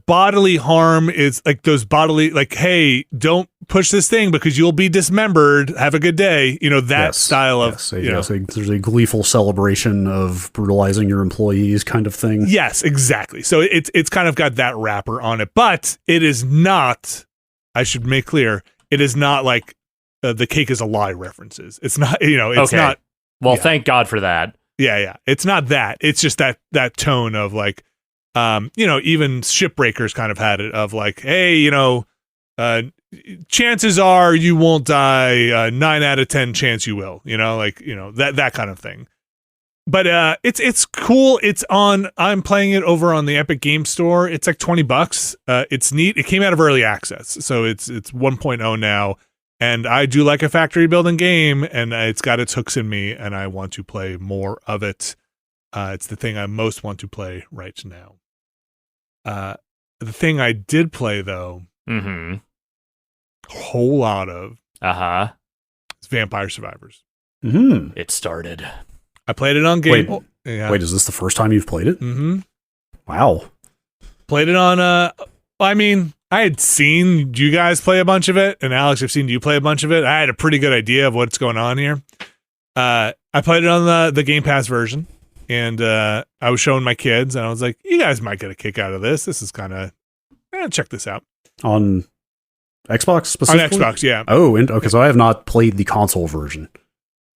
bodily harm is like those bodily, like, hey, don't push this thing because you'll be dismembered. Have a good day. You know, that style of. Yes, there's a gleeful celebration of brutalizing your employees kind of thing. Yes, exactly. So it's kind of got that wrapper on it, but it is not, I should make clear, it is not like the cake is a lie references. It's not, it's not. Well, thank God for that. Yeah. It's not that. It's just that tone of like, even Shipbreakers kind of had it of like, hey, chances are you won't die. 9 out of 10 chance you will. That kind of thing. But it's cool. I'm playing it over on the Epic Game Store. It's like $20. It's neat. It came out of early access, so it's 1.0 now. And I do like a factory building game, and it's got its hooks in me, and I want to play more of it. It's the thing I most want to play right now. The thing I did play, though, a whole lot of, is Vampire Survivors. It started. I played it on game. Wait, is this the first time you've played it? Mm-hmm. Wow. Played it on, I had seen you guys play a bunch of it, and Alex, I've seen you play a bunch of it. I had a pretty good idea of what's going on here. I played it on the Game Pass version, and I was showing my kids, and I was like, you guys might get a kick out of this. This is kind of, check this out. On Xbox specifically? On Xbox, yeah. Oh, okay, so I have not played the console version.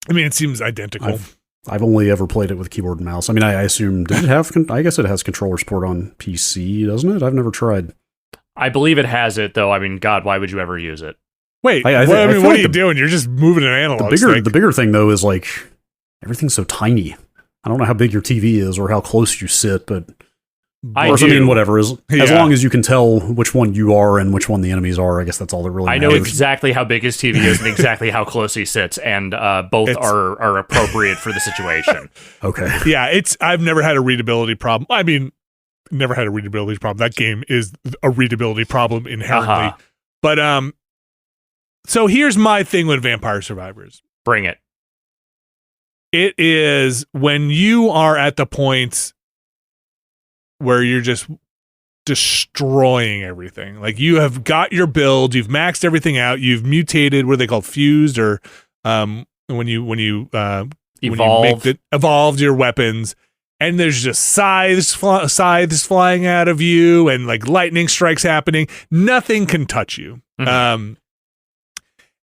I mean, it seems identical. I've only ever played it with keyboard and mouse. I mean, I assume, did it have, I guess it has controller support on PC, doesn't it? I've never tried. I believe it has it, though. I mean, God, why would you ever use it? Wait, what are you doing? You're just moving an analog stick. The bigger thing, though, is like, everything's so tiny. I don't know how big your TV is or how close you sit, but whatever. As long as you can tell which one you are and which one the enemies are, I guess that's all that really matters. I know exactly how big his TV is and exactly how close he sits, and both are appropriate for the situation. Okay. Yeah, I've never had a readability problem. I mean, never had a readability problem. That game is a readability problem inherently. But So here's my thing with Vampire Survivors. Bring it. It is when you are at the point where you're just destroying everything. Like you have got your build, you've maxed everything out, you've mutated, what are they called, fused, or when you evolved your weapons, and there's just scythes flying out of you, and like lightning strikes happening. Nothing can touch you. And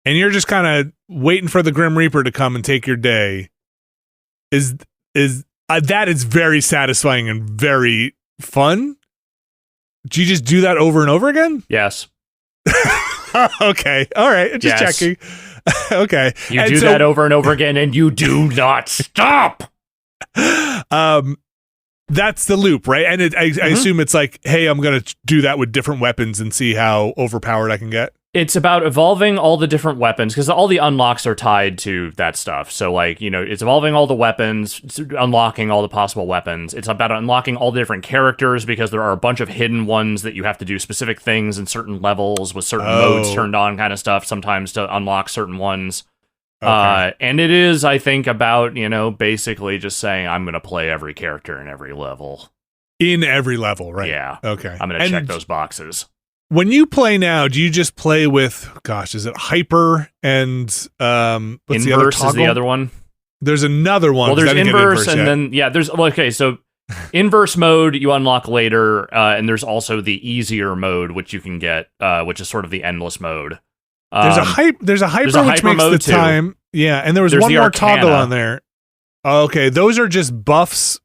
you're just kind of waiting for the Grim Reaper to come and take your day. That is very satisfying and very fun. Do you just do that over and over again? Yes. Okay. All right. Just checking. Okay. You do that over and over again, and you do not stop. That's the loop, right? And I assume it's like, hey, I'm going to do that with different weapons and see how overpowered I can get. It's about evolving all the different weapons, because all the unlocks are tied to that stuff. So, like, you know, it's evolving all the weapons, unlocking all the possible weapons. It's about unlocking all the different characters, because there are a bunch of hidden ones that you have to do specific things in certain levels with certain modes turned on kind of stuff, sometimes to unlock certain ones. Okay. And it is, I think, about, you know, basically just saying, I'm going to play every character in every level. In every level, right? Yeah. Okay. I'm going to check those boxes. When you play now, do you just play with, is it Hyper and what's Inverse the other is the other one? There's another one. Well, there's Inverse, and then, there's, okay, so Inverse mode you unlock later, and there's also the easier mode, which you can get, which is sort of the endless mode. There's a hyper which makes the time. Yeah, and there's one more Arcana toggle on there. Okay, those are just buffs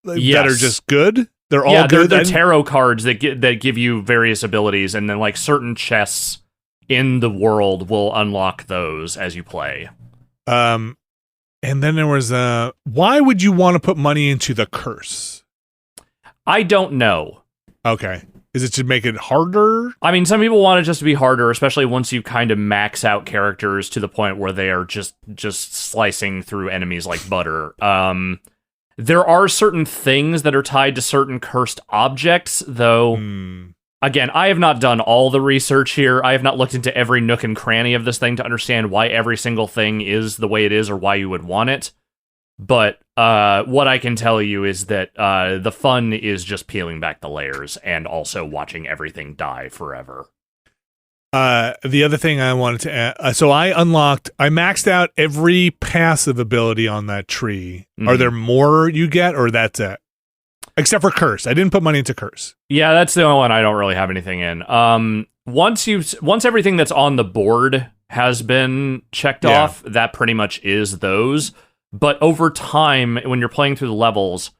that are just good. They're all good. They're tarot cards that give you various abilities, and then like certain chests in the world will unlock those as you play. And then there was why would you want to put money into the curse? I don't know. Okay. Is it to make it harder? I mean, some people want it just to be harder, especially once you kind of max out characters to the point where they are just slicing through enemies like butter. There are certain things that are tied to certain cursed objects, though. Again, I have not done all the research here. I have not looked into every nook and cranny of this thing to understand why every single thing is the way it is or why you would want it. But what I can tell you is that the fun is just peeling back the layers and also watching everything die forever. The other thing I wanted to add, so I maxed out every passive ability on that tree. Are there more you get, or that's it? Except for Curse. I didn't put money into Curse. Yeah, that's the only one I don't really have anything in. Once everything that's on the board has been checked off, that pretty much is those. But over time, when you're playing through the levels,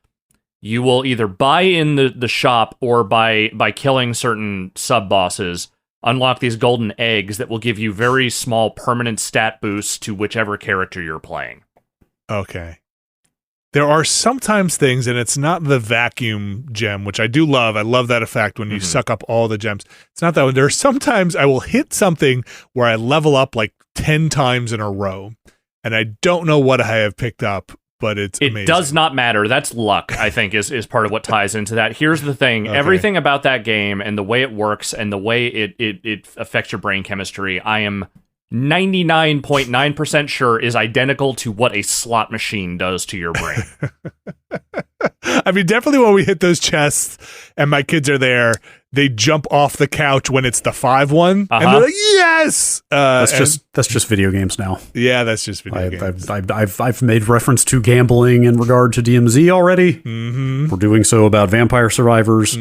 you will either buy in the shop or by killing certain sub-bosses, unlock these golden eggs that will give you very small permanent stat boosts to whichever character you're playing. Okay. There are sometimes things, and it's not the vacuum gem, which I do love. I love that effect when you suck up all the gems. It's not that one. There are sometimes I will hit something where I level up like 10 times in a row, and I don't know what I have picked up, but it's amazing. It does not matter. That's luck, I think, is part of what ties into that. Here's the thing. Okay. Everything about that game and the way it works and the way it affects your brain chemistry, I am 99.9% sure is identical to what a slot machine does to your brain. I mean, definitely when we hit those chests and my kids are there, they jump off the couch when it's the 5-1 and they're like, yes! That's just video games now. Yeah, that's just video games. I've made reference to gambling in regard to DMZ already. We're doing so about Vampire Survivors.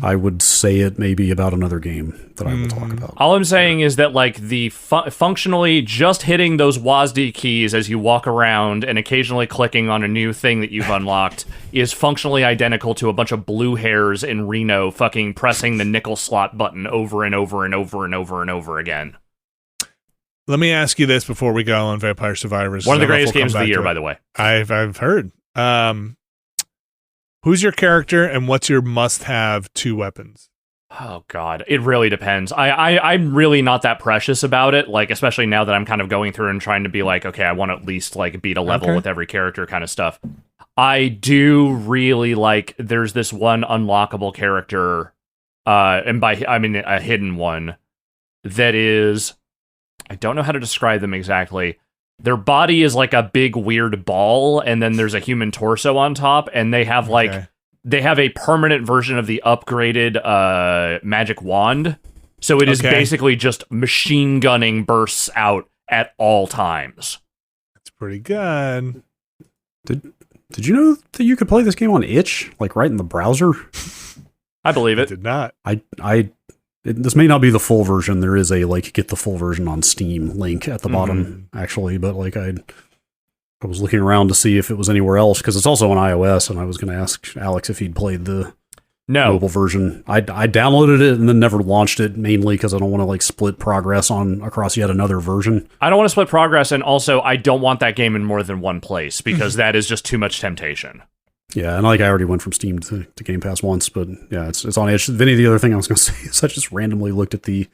I would say it maybe about another game that I will talk about. All I'm saying is that like the functionally just hitting those WASD keys as you walk around and occasionally clicking on a new thing that you've unlocked is functionally identical to a bunch of blue hairs in Reno fucking pressing the nickel slot button over and over and over and over and over again. Let me ask you this before we go on Vampire Survivors. One of the greatest games of the year, by the way. I've heard. Who's your character and what's your must-have 2 weapons? Oh, God. It really depends. I'm really not that precious about it, like, especially now that I'm kind of going through and trying to be like, okay, I want to at least like beat a level with every character kind of stuff. I do really like, there's this one unlockable character, and by I mean a hidden one, that is, I don't know how to describe them exactly. Their body is like a big weird ball, and then there's a human torso on top, and they have they have a permanent version of the upgraded magic wand. So it is basically just machine gunning bursts out at all times. That's pretty good. Did you know that you could play this game on itch, like right in the browser? I believe it. I did not. This may not be the full version. There is a get the full version on Steam link at the bottom, actually. But I was looking around to see if it was anywhere else because it's also on iOS, and I was going to ask Alex if he'd played the mobile version. I downloaded it and then never launched it, mainly because I don't want to split progress across yet another version. I don't want to split progress, and also I don't want that game in more than one place because that is just too much temptation. Yeah, and I already went from Steam to Game Pass once, but yeah, it's on itch. Vinny, the other thing I was going to say is I just randomly looked at the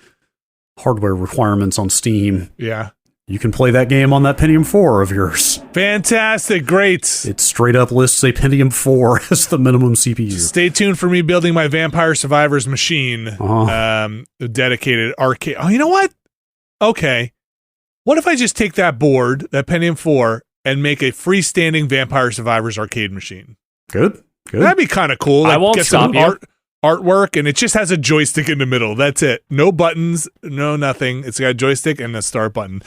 hardware requirements on Steam. Yeah. You can play that game on that Pentium 4 of yours. Fantastic. Great. It straight up lists a Pentium 4 as the minimum CPU. Stay tuned for me building my Vampire Survivors machine. Dedicated arcade. Oh, you know what? Okay. What if I just take that board, that Pentium 4, and make a freestanding Vampire Survivors arcade machine? Good. That'd be kind of cool. I won't stop you. Artwork, and it just has a joystick in the middle. That's it. No buttons, no nothing. It's got a joystick and a start button.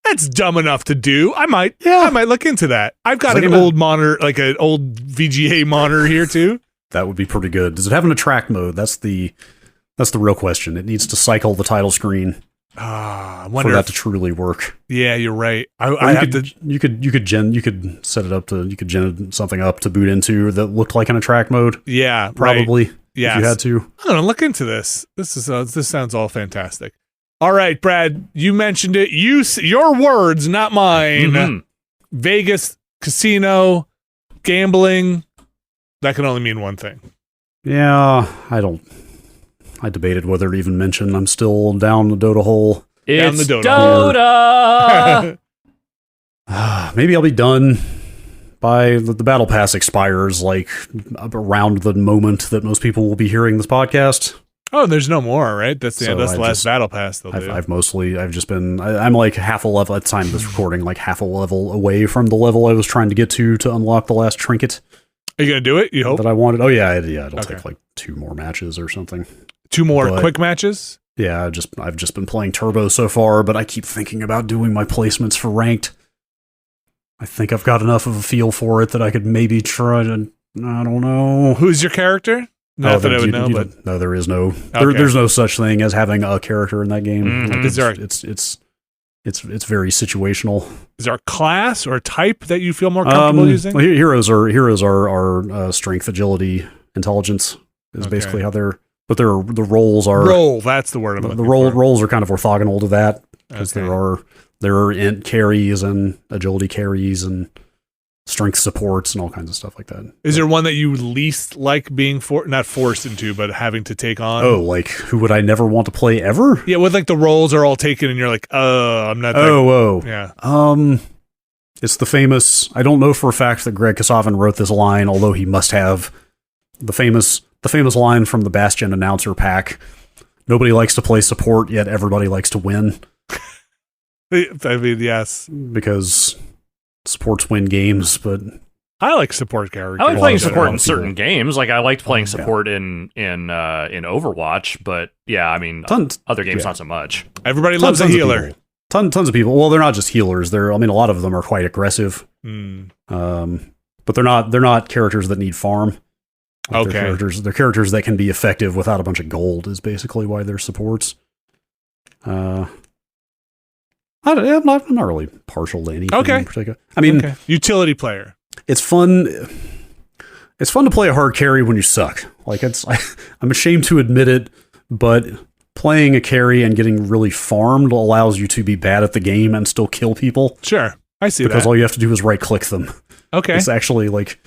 That's dumb enough to do. I might look into that. I've got an old monitor, like an old VGA monitor here too. That would be pretty good. Does it have an attract mode? That's the real question. It needs to cycle the title screen. I wonder for that to truly work. Yeah, you're right. You could set it up to gen something up to boot into that looked like an attract mode. Yeah, probably. Right. Yes. If you had to. I'm gonna look into this. This sounds all fantastic. All right, Brad, you mentioned it. Your words, not mine. Mm-hmm. Vegas, casino, gambling. That can only mean one thing. Yeah, I debated whether to even mention. I'm still down the Dota hole. It's down the Dota. Maybe I'll be done by the Battle Pass expires, around the moment that most people will be hearing this podcast. Oh, there's no more, right? That's the last Battle Pass they'll do. I've just been, I'm half a level at the time of this recording, half a level away from the level I was trying to get to unlock the last trinket. Are you going to do it? You hope? That I wanted. Oh, yeah. It'll take 2 more matches or something. 2 more quick matches? Yeah, I've just been playing Turbo so far, but I keep thinking about doing my placements for Ranked. I think I've got enough of a feel for it that I could maybe try to, I don't know. Who's your character? Not that I would know, but... No, there is no... There's no such thing as having a character in that game. Mm-hmm. It's very situational. Is there a class or a type that you feel more comfortable using? Well, heroes are strength, agility, intelligence is basically how they're... But the roles are... Role, that's the word I'm looking for. Roles are kind of orthogonal to that, because there are int carries and agility carries and strength supports and all kinds of stuff like that. Is there one that you least like being not forced into, but having to take on? Oh, who would I never want to play ever? Yeah, with the roles are all taken and you're like, I'm not. Yeah. It's the famous. I don't know for a fact that Greg Kasavin wrote this line, although he must have. The famous line from the Bastion announcer pack. Nobody likes to play support, yet everybody likes to win. I mean, yes, because supports win games, but I like support characters. I like playing support in certain games. I liked playing support in Overwatch, but yeah, I mean, other games not so much. Everybody loves a healer. Tons of people. Well, they're not just healers. A lot of them are quite aggressive. But they're not characters that need farm. They're characters that can be effective without a bunch of gold. Is basically why they're supports. I'm not really partial to anything in particular. I mean, utility player. It's fun. It's fun to play a hard carry when you suck. I'm ashamed to admit it, but playing a carry and getting really farmed allows you to be bad at the game and still kill people. Sure, I see that. Because all you have to do is right click them. Okay, it's actually like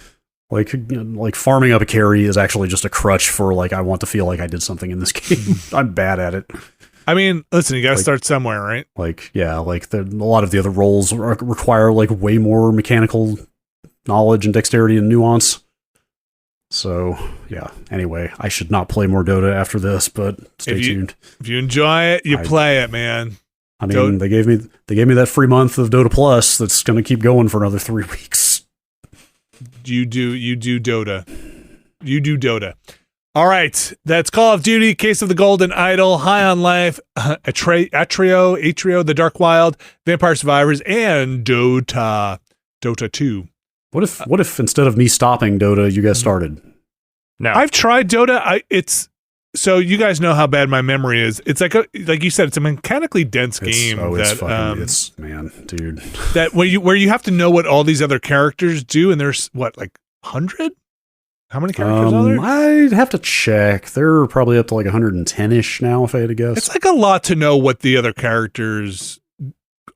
farming up a carry is actually just a crutch for I want to feel like I did something in this game. I'm bad at it. I mean, listen, you got to start somewhere, right? A lot of the other roles require way more mechanical knowledge and dexterity and nuance. So, yeah. Anyway, I should not play more Dota after this, but stay tuned. If you enjoy it, you play it, man. I mean, they gave me that free month of Dota Plus that's going to keep going for another 3 weeks. You do Dota. You do Dota. All right, that's Call of Duty, Case of the Golden Idol, High on Life, Atrio, The Dark Wild, Vampire Survivors, and Dota 2. What if instead of me stopping Dota, you guys started? No, I've tried Dota. So you guys know how bad my memory is. It's like you said, it's a mechanically dense game. Man, dude. That where you have to know what all these other characters do, and there's what, like 100? How many characters are there? I'd have to check. They're probably up to like 110-ish now, if I had to guess. It's like a lot to know what the other characters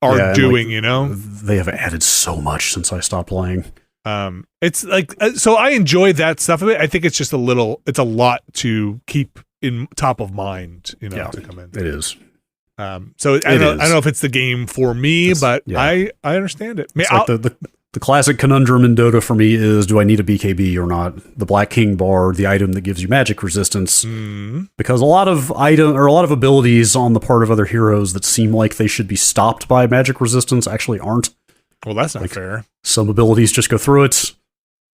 are doing, you know? They have added so much since I stopped playing. It's like, so I enjoy that stuff of it. I think it's just it's a lot to keep in top of mind, you know, to come in. It is. So I don't know if it's the game for me, but I understand it. It's like the classic conundrum in Dota for me is, do I need a BKB or not? The Black King bar, the item that gives you magic resistance, because a lot of abilities on the part of other heroes that seem like they should be stopped by magic resistance actually aren't. Well, that's not fair. Some abilities just go through it.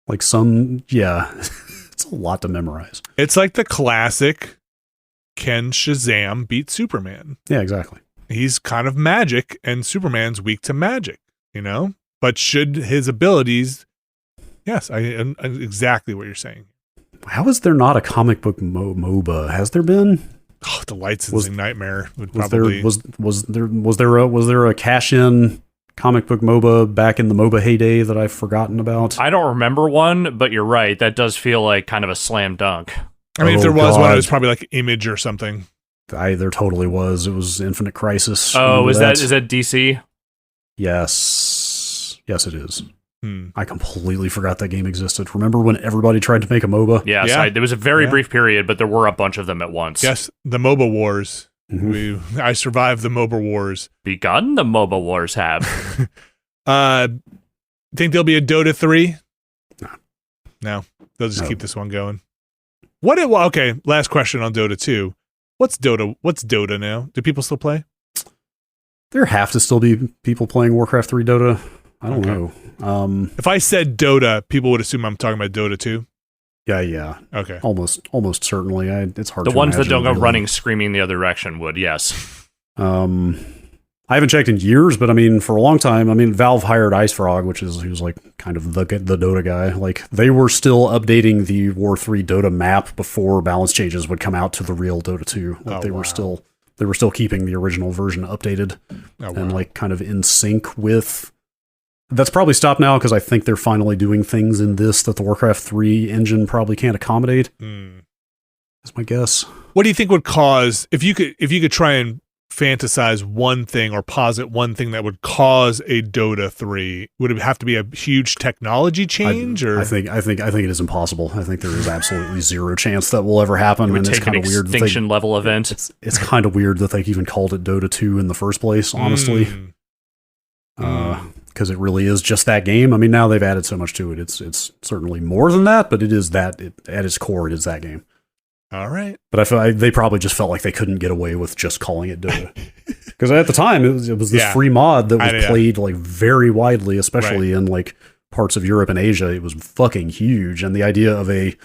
Like some, it's a lot to memorize. It's like the classic can Shazam beat Superman? Yeah, exactly. He's kind of magic, and Superman's weak to magic, you know? But should his abilities... Yes, I exactly what you're saying. How is there not a comic book MOBA? Has there been? Oh, the licensing nightmare would was probably... Was there a cash-in comic book MOBA back in the MOBA heyday that I've forgotten about? I don't remember one, but you're right. That does feel like kind of a slam dunk. I mean, if there was one, it was probably like Image or something. There totally was. It was Infinite Crisis. Oh, is that DC? Yes, it is. I completely forgot that game existed. Remember when everybody tried to make a MOBA? Yes, yeah. There was a very brief period, but there were a bunch of them at once. Yes, the MOBA wars. I survived the MOBA wars. Begun the MOBA wars have. Think there'll be a Dota 3? No. They'll just keep this one going. Okay, last question on Dota 2. What's Dota now? Do people still play? There have to still be people playing Warcraft 3 Dota. I don't know. If I said Dota, people would assume I'm talking about Dota 2. Yeah. Okay. Almost certainly. It's hard. The to ones that don't go really. running, screaming the other direction would, yes. I haven't checked in years, but I mean, for a long time, Valve hired IceFrog, he was like kind of the Dota guy. Like they were still updating the War 3 Dota map before balance changes would come out to the real Dota 2. Like they were still keeping the original version updated and like kind of in sync with. That's probably stopped now because I think they're finally doing things in this that the Warcraft 3 engine probably can't accommodate. That's my guess. What do you think would cause, if you could try and fantasize one thing or posit one thing that would cause a Dota 3, would it have to be a huge technology change? I think it is impossible. I think there is absolutely zero chance that will ever happen. It would and take an extinction level event. It's kind of weird that they even called it Dota 2 in the first place, honestly. Because it really is just that game. I mean, now they've added so much to it. It's certainly more than that, but it is that. At its core, it is that game. All right. But I feel they probably just felt like they couldn't get away with just calling it Dota. Because at the time, it was this free mod that was played like very widely, especially in like parts of Europe and Asia. It was fucking huge. And the idea of a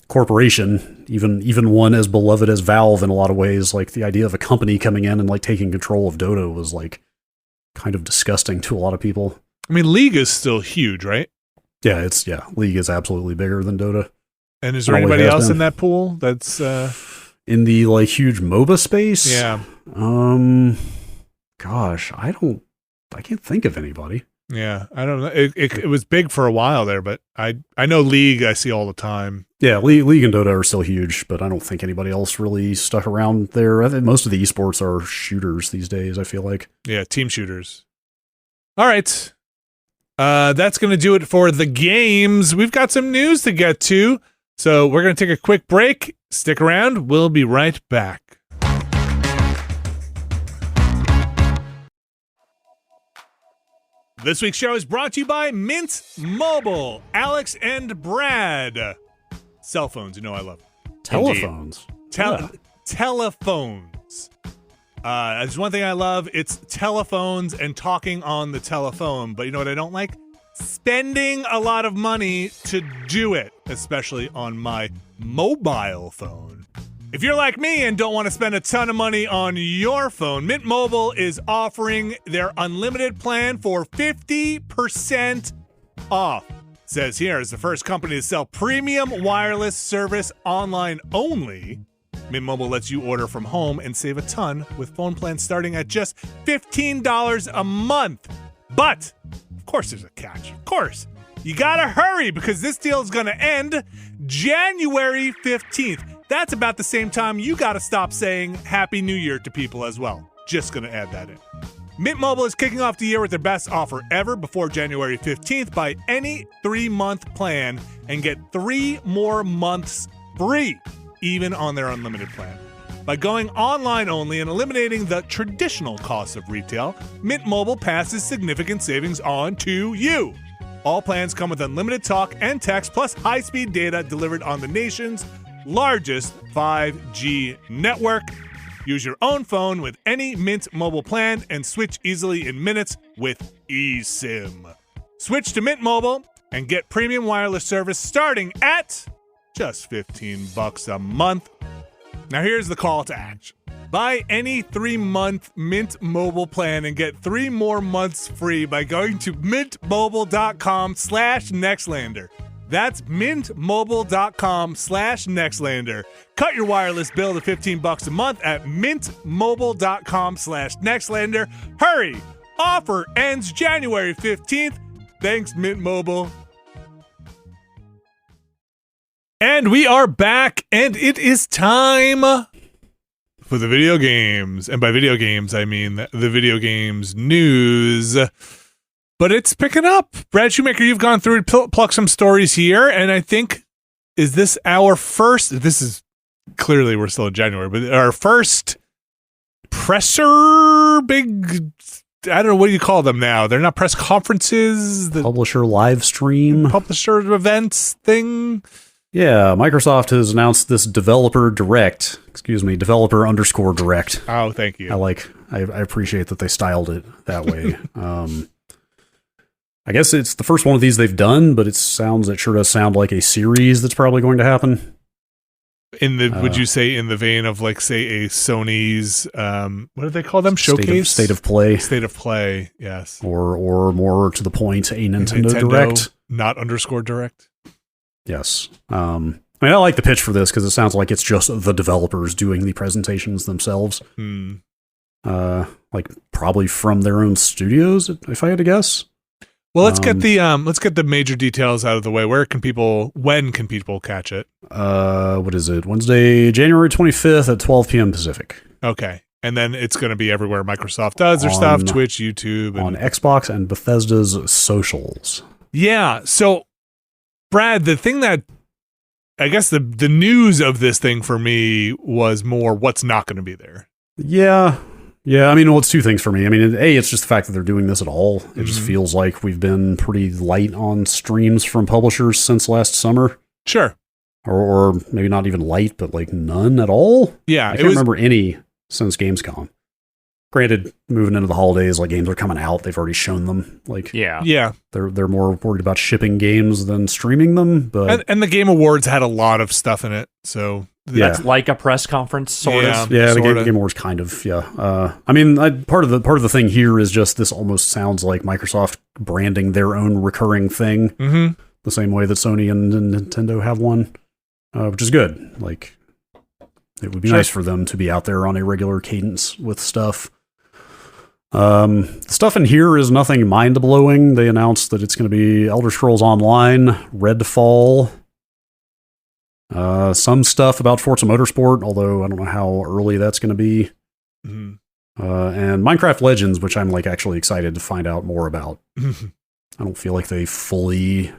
corporation, even one as beloved as Valve in a lot of ways, like the idea of a company coming in and like taking control of Dota was like kind of disgusting to a lot of people. I mean, League is still huge, right? Yeah, League is absolutely bigger than Dota. And is there anybody else in that pool that's in the like huge MOBA space? Yeah. Gosh, I can't think of anybody. Yeah, I don't know. It was big for a while there, but I know League I see all the time. Yeah, League and Dota are still huge, but I don't think anybody else really stuck around there. I think most of the esports are shooters these days, I feel like. Yeah, team shooters. All right. That's going to do it for the games. We've got some news to get to. So we're going to take a quick break. Stick around. We'll be right back. This week's show is brought to you by Mint Mobile. Alex and Brad. Cell phones, you know I love them. Telephones. Telephones. There's one thing I love. It's telephones and talking on the telephone. But you know what I don't like? Spending a lot of money to do it, especially on my mobile phone. If you're like me and don't want to spend a ton of money on your phone, Mint Mobile is offering their unlimited plan for 50% off. It says here, as the first company to sell premium wireless service online only, Mint Mobile lets you order from home and save a ton with phone plans starting at just $15 a month. But, of course there's a catch. Of course. You gotta hurry because this deal is gonna end January 15th. That's about the same time you gotta stop saying Happy New Year to people as well. Just gonna add that in. Mint Mobile is kicking off the year with their best offer ever before January 15th. Buy any 3-month plan and get 3 more months free, even on their unlimited plan. By going online only and eliminating the traditional costs of retail, Mint Mobile passes significant savings on to you. All plans come with unlimited talk and text plus high-speed data delivered on the nation's largest 5G network. Use your own phone with any Mint Mobile plan and switch easily in minutes with eSIM. Switch to Mint Mobile and get premium wireless service starting at just $15 a month. Now here's the call to action. Buy any 3-month Mint Mobile plan and get 3 more months free by going to mintmobile.com/Nextlander. That's mintmobile.com/Nextlander. Cut your wireless bill to $15 a month at mintmobile.com/Nextlander. Hurry! Offer ends January 15th. Thanks, Mint Mobile. And we are back, and it is time for the video games. And by video games, I mean the video games news. But it's picking up. Brad Shoemaker, you've gone through and plucked some stories here, and I think, is this our first, this is, clearly we're still in January, but our first presser, big, I don't know, what do you call them now? They're not press conferences? The Publisher live stream. Publisher events thing? Yeah, Microsoft has announced this developer direct. Oh, thank you. I appreciate that they styled it that way. I guess it's the first one of these they've done, but it sure does sound like a series that's probably going to happen. Would you say in the vein of, like, say, a Sony's, what do they call them? Showcase? State of play. State of play, yes. Or more to the point, a Nintendo Direct. Not underscore direct. Yes. I mean, I like the pitch for this because it sounds like it's just the developers doing the presentations themselves. Like probably from their own studios, if I had to guess. Well, let's get the major details out of the way. When can people catch it? What is it? Wednesday, January 25th at 12 p.m. Pacific. Okay. And then it's going to be everywhere Microsoft does their stuff, Twitch, YouTube. On Xbox and Bethesda's socials. Yeah. So, Brad, the thing that, I guess the news of this thing for me was more what's not going to be there. Yeah. I mean, well, it's 2 things for me. I mean, it's just the fact that they're doing this at all. It just feels like we've been pretty light on streams from publishers since last summer. Sure. Or maybe not even light, but like none at all. Yeah. I can't remember any since Gamescom. Granted, moving into the holidays, like games are coming out, they've already shown them. Like, yeah, they're more worried about shipping games than streaming them. But and the Game Awards had a lot of stuff in it, so that's like a press conference, sort of. Yeah, the Game Awards kind of. Yeah, I mean, part of the thing here is just this almost sounds like Microsoft branding their own recurring thing, the same way that Sony and Nintendo have one, which is good. Like, it would be nice for them to be out there on a regular cadence with stuff. The stuff in here is nothing mind-blowing. They announced that it's going to be Elder Scrolls Online, Redfall, some stuff about Forza Motorsport, although I don't know how early that's going to be, and Minecraft Legends, which I'm like actually excited to find out more about. I don't feel like they fully,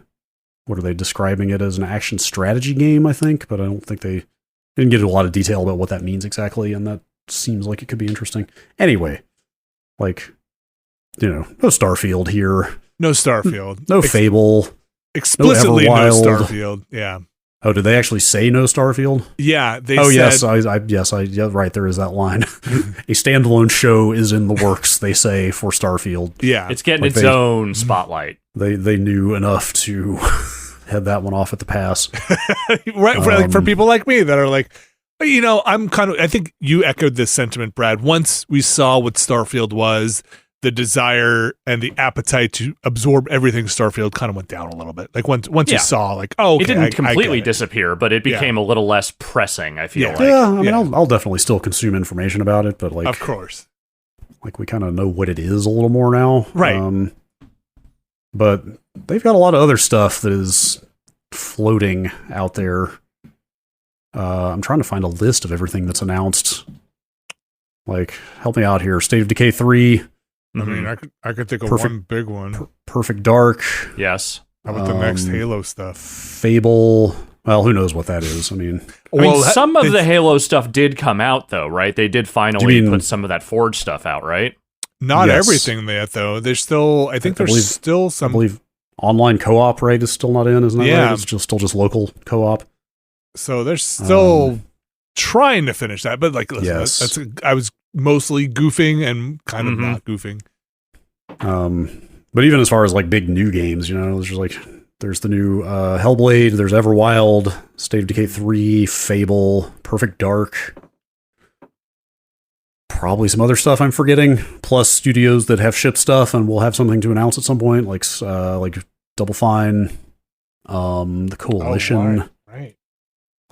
what are they describing it as, an action strategy game, I think, but I don't think they didn't get into a lot of detail about what that means exactly, and that seems like it could be interesting. Anyway. Like, no Starfield here. No Starfield. No Fable. Explicitly no Starfield. Yeah. Oh, did they actually say no Starfield? Yeah, they said... yes, right, there is that line. A standalone show is in the works, they say, for Starfield. Yeah. It's getting its own spotlight. They knew enough to head that one off at the pass. Right, for people like me that are like, I think you echoed this sentiment, Brad. Once we saw what Starfield was, the desire and the appetite to absorb everything Starfield kind of went down a little bit. Like once you saw, like, oh, okay, it didn't completely disappear, but it became a little less pressing. I feel like. Yeah, I mean, I'll definitely still consume information about it, but like, of course, like we kind of know what it is a little more now, right? But they've got a lot of other stuff that is floating out there. I'm trying to find a list of everything that's announced. Like, help me out here. State of Decay 3. I mean, I could think of one big one. Perfect Dark. Yes. How about the next Halo stuff? Fable. Well, who knows what that is? I mean, some of the Halo stuff did come out, though, right? They did finally put some of that Forge stuff out, right? Not everything yet, though. There's still, I believe, still some. I believe online co-op, right, is still not in, isn't that right? It's still just local co-op. So they're still trying to finish that, but like, listen, I was mostly goofing and kind of not goofing. But even as far as like big new games, there's the new Hellblade, there's Everwild, State of Decay 3, Fable, Perfect Dark. Probably some other stuff I'm forgetting, plus studios that have shipped stuff and will have something to announce at some point, like Double Fine, the Coalition. Right.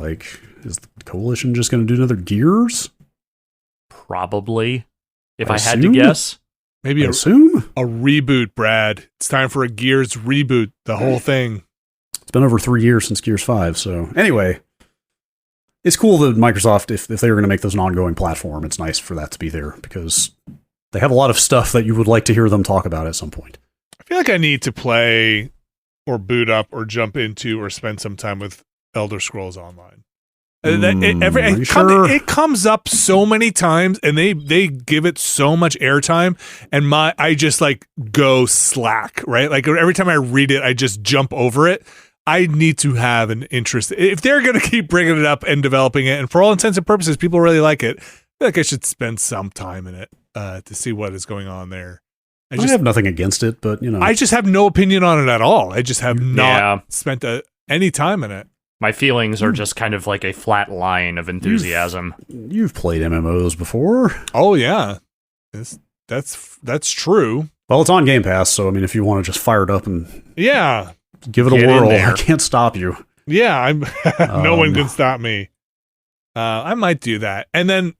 Like, is the Coalition just going to do another Gears? Probably. If I had to guess. Maybe a reboot, Brad. It's time for a Gears reboot, the whole thing. It's been over 3 years since Gears 5, so anyway. It's cool that Microsoft, if they were going to make this an ongoing platform, it's nice for that to be there, because they have a lot of stuff that you would like to hear them talk about at some point. I feel like I need to play or boot up or jump into or spend some time with Elder Scrolls Online. It comes up so many times, and they give it so much airtime, and I just like go slack, right? Like every time I read it, I just jump over it. I need to have an interest. If they're going to keep bringing it up and developing it, and for all intents and purposes, people really like it, I feel like I should spend some time in it to see what is going on there. I have nothing against it, but I just have no opinion on it at all. I just have not spent any time in it. My feelings are just kind of like a flat line of enthusiasm. You've played MMOs before. Oh yeah, that's true. Well, it's on Game Pass, so I mean, if you want to just fire it up and give it a whirl, I can't stop you. Yeah, no one can stop me. I might do that. And then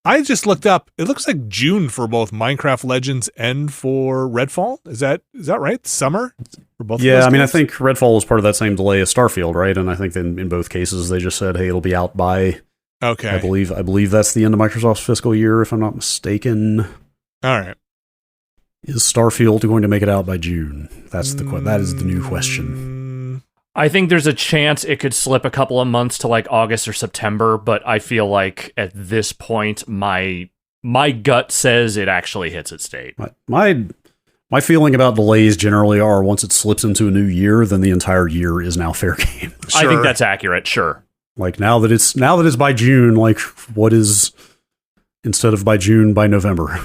I just looked up. It looks like June for both Minecraft Legends and for Redfall. Is that right? Summer for both. Yeah, of those I mean, games? I think Redfall was part of that same delay as Starfield, right? And I think in both cases they just said, "Hey, it'll be out by." Okay. I believe that's the end of Microsoft's fiscal year, if I'm not mistaken. All right. Is Starfield going to make it out by June? That is the new question. I think there's a chance it could slip a couple of months to like August or September, but I feel like at this point, my gut says it actually hits its date. My feeling about delays generally are once it slips into a new year, then the entire year is now fair game. Sure. I think that's accurate. Sure. Like now that it's by June, like what is instead of by June, by November,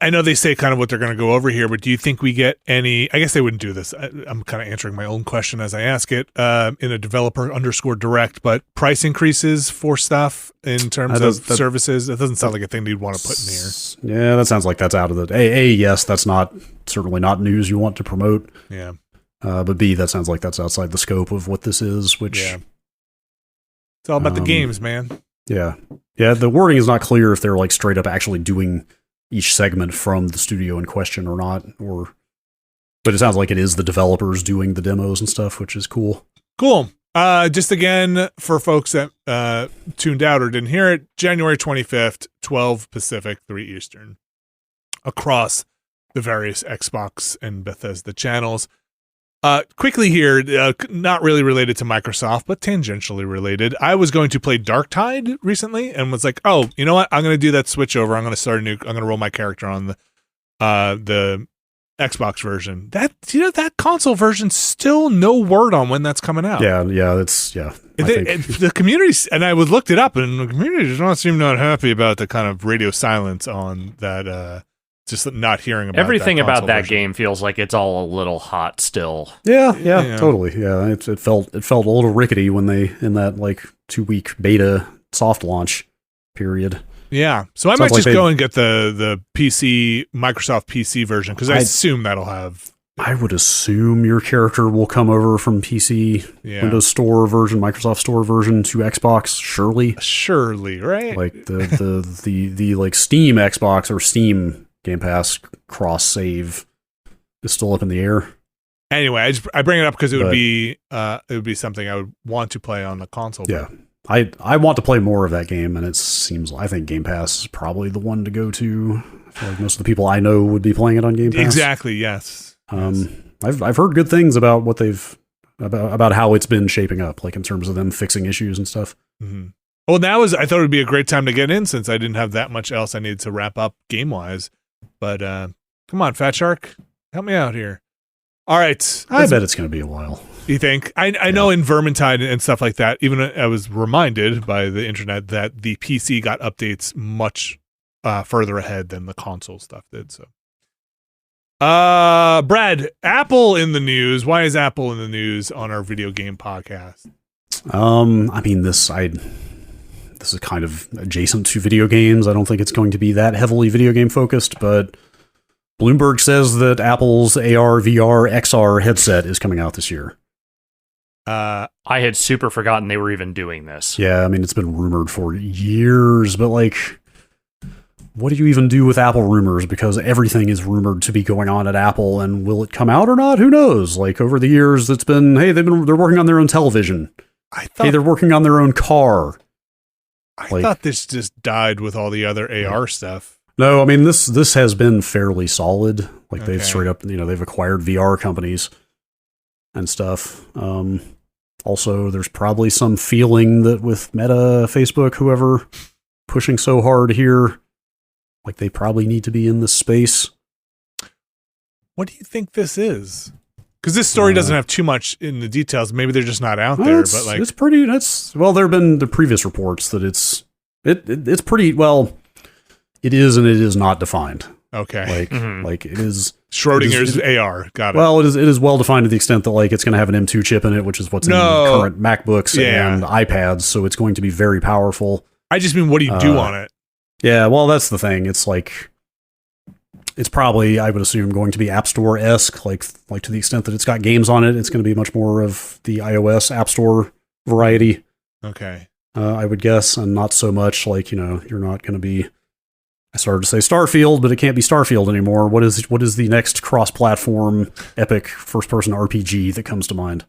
I know they say kind of what they're going to go over here, but do you think we get any? I guess they wouldn't do this. I'm kind of answering my own question as I ask it in a developer_direct, but price increases for stuff in terms of services. That doesn't sound like a thing you'd want to put in here. Yeah, that sounds like that's out of the. Yes, that's certainly not news you want to promote. Yeah. But B, that sounds like that's outside the scope of what this is, which. Yeah. It's all about the games, man. Yeah. Yeah, the wording is not clear if they're like straight up actually doing each segment from the studio in question or not, but it sounds like it is the developers doing the demos and stuff, which is cool. Cool. Just again, for folks that tuned out or didn't hear it, January 25th, 12 Pacific, 3 Eastern, across the various Xbox and Bethesda channels. Quickly here, not really related to Microsoft, but tangentially related. I was going to play Darktide recently and was like, oh, you know what? I'm going to do that switch over. I'm going to roll my character on the Xbox version. That console version, still no word on when that's coming out. Yeah, it's The community, and I looked it up, and the community does not seem not happy about the kind of radio silence on that. Just not hearing about everything that about that version. game feels like it's all a little hot still. Yeah, totally. Yeah, it felt a little rickety when they in that like 2-week beta soft launch period. Yeah, so I might just go and get the PC Microsoft PC version because I assume that'll have. I would assume your character will come over from PC, Windows Store version, Microsoft Store version to Xbox. Surely, right? Like the like Steam Xbox or Steam Game Pass cross save is still up in the air. Anyway, I bring it up because it would be something I would want to play on the console. Yeah. I want to play more of that game, and I think Game Pass is probably the one to go to. I feel like most of the people I know would be playing it on Game Pass. Exactly, yes. I've heard good things about what about how it's been shaping up, like in terms of them fixing issues and stuff. Mm-hmm. Well, I thought it would be a great time to get in since I didn't have that much else I needed to wrap up game wise. But come on, Fat Shark, help me out here. All right, I bet it's going to be a while. You think? I know in Vermintide and stuff like that, even I was reminded by the internet that the PC got updates much further ahead than the console stuff did. So, Brad, Apple in the news. Why is Apple in the news on our video game podcast? I mean, this is kind of adjacent to video games. I don't think it's going to be that heavily video game focused, but Bloomberg says that Apple's AR, VR, XR headset is coming out this year. I had super forgotten they were even doing this. Yeah, I mean, it's been rumored for years, but like, what do you even do with Apple rumors? Because everything is rumored to be going on at Apple, and will it come out or not? Who knows? Like, over the years, it's been, hey, they're working on their own television. They're working on their own car. I thought this just died with all the other AR stuff. No, I mean, this has been fairly solid. Like, they've straight up, they've acquired VR companies and stuff. Also, there's probably some feeling that with Meta, Facebook, whoever, pushing so hard here, like, they probably need to be in this space. What do you think this is? Because this story doesn't have too much in the details. Maybe they're just not out there. But like, it's pretty. Well, there have been the previous reports that it's pretty well. It is and it is not defined. Okay, like it is. Schrodinger's AR. Got it. Well, it is well defined to the extent that like it's going to have an M2 chip in it, which is what's in the current MacBooks and iPads. So it's going to be very powerful. I just mean, what do you do on it? Yeah, well, that's the thing. It's like, it's probably, I would assume, going to be App Store-esque, like to the extent that it's got games on it, it's going to be much more of the iOS App Store variety. Okay. I would guess, and not so much like, you're not going to be, I started to say Starfield, but it can't be Starfield anymore. What is the next cross-platform epic first-person RPG that comes to mind?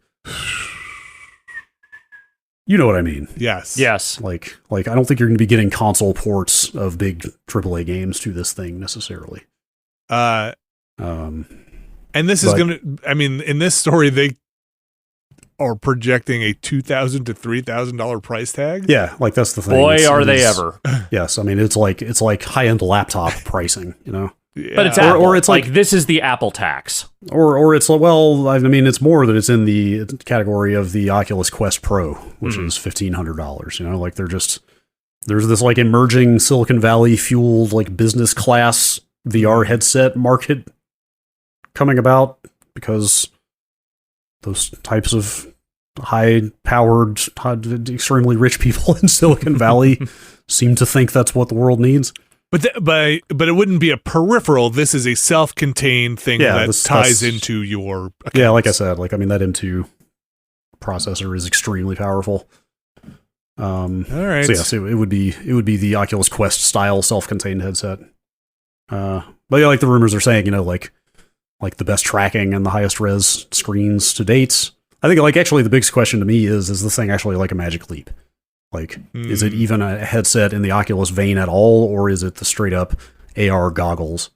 You know what I mean? Yes. Like I don't think you're going to be getting console ports of big AAA games to this thing necessarily. And this is going to, I mean, in this story, they are projecting a $2,000 to $3,000 price tag. Yeah, like that's the thing. Boy, are they ever. Yes, I mean, it's like high-end laptop pricing, Yeah. But it's Apple. Or it's like this is the Apple tax. Or it's, well, I mean, it's more that it's in the category of the Oculus Quest Pro, which is $1,500. Like there's this like emerging Silicon Valley fueled like business class VR headset market coming about because those types of high-powered, extremely rich people in Silicon Valley seem to think that's what the world needs. But it wouldn't be a peripheral. This is a self-contained thing that ties into your accounts. Yeah, like I said, that M2 processor is extremely powerful. All right. So it would be the Oculus Quest style self-contained headset. But yeah, like the rumors are saying, like the best tracking and the highest res screens to date. I think like actually the biggest question to me is this thing actually like a Magic Leap? Like, is it even a headset in the Oculus vein at all, or is it the straight up AR goggles?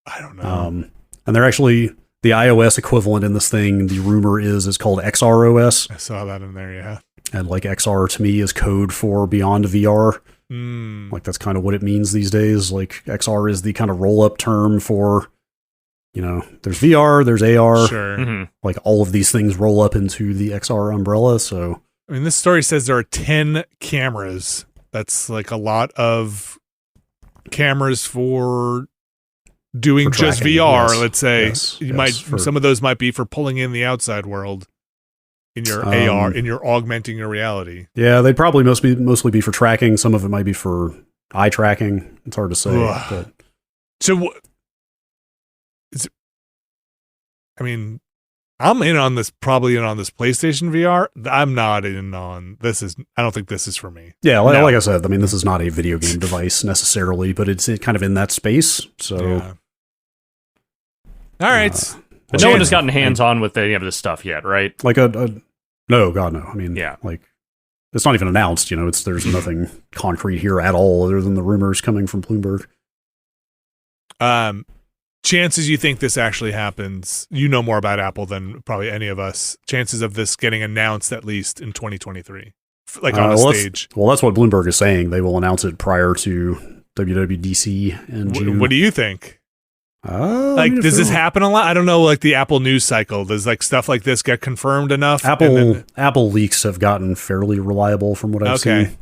I don't know. And they're actually, the iOS equivalent in this thing, the rumor is called XROS. I saw that in there, yeah. And like XR to me is code for Beyond VR. Like that's kind of what it means these days. Like XR is the kind of roll up term for there's VR, there's AR. Sure. Mm-hmm. Like all of these things roll up into the XR umbrella. So I mean, this story says there are 10 cameras. That's like a lot of cameras for doing For just tracking, VR. yes. Let's say Yes, some of those might be for pulling in the outside world in your AR, in your augmenting your reality. Yeah, they'd probably mostly be for tracking. Some of it might be for eye tracking. It's hard to say. But So, I mean, I'm probably in on this PlayStation VR. I'm not in on this. I don't think this is for me. yeah, like I said, I mean, this is not a video game device necessarily, but it's kind of in that space. So, Yeah. All right. But no one has gotten hands-on with any of this stuff yet, right? like no, God, no. I mean, Yeah. like it's not even announced. There's nothing concrete here at all, other than the rumors coming from Bloomberg. Chances you think this actually happens? You know more about Apple than probably any of us. Chances of this getting announced at least in 2023, like on a stage. That's what Bloomberg is saying. They will announce it prior to WWDC in June. What do you think? Does Does this happen a lot? I don't know. Like the Apple news cycle, does like stuff like this get confirmed enough? Apple leaks have gotten fairly reliable from what I've seen.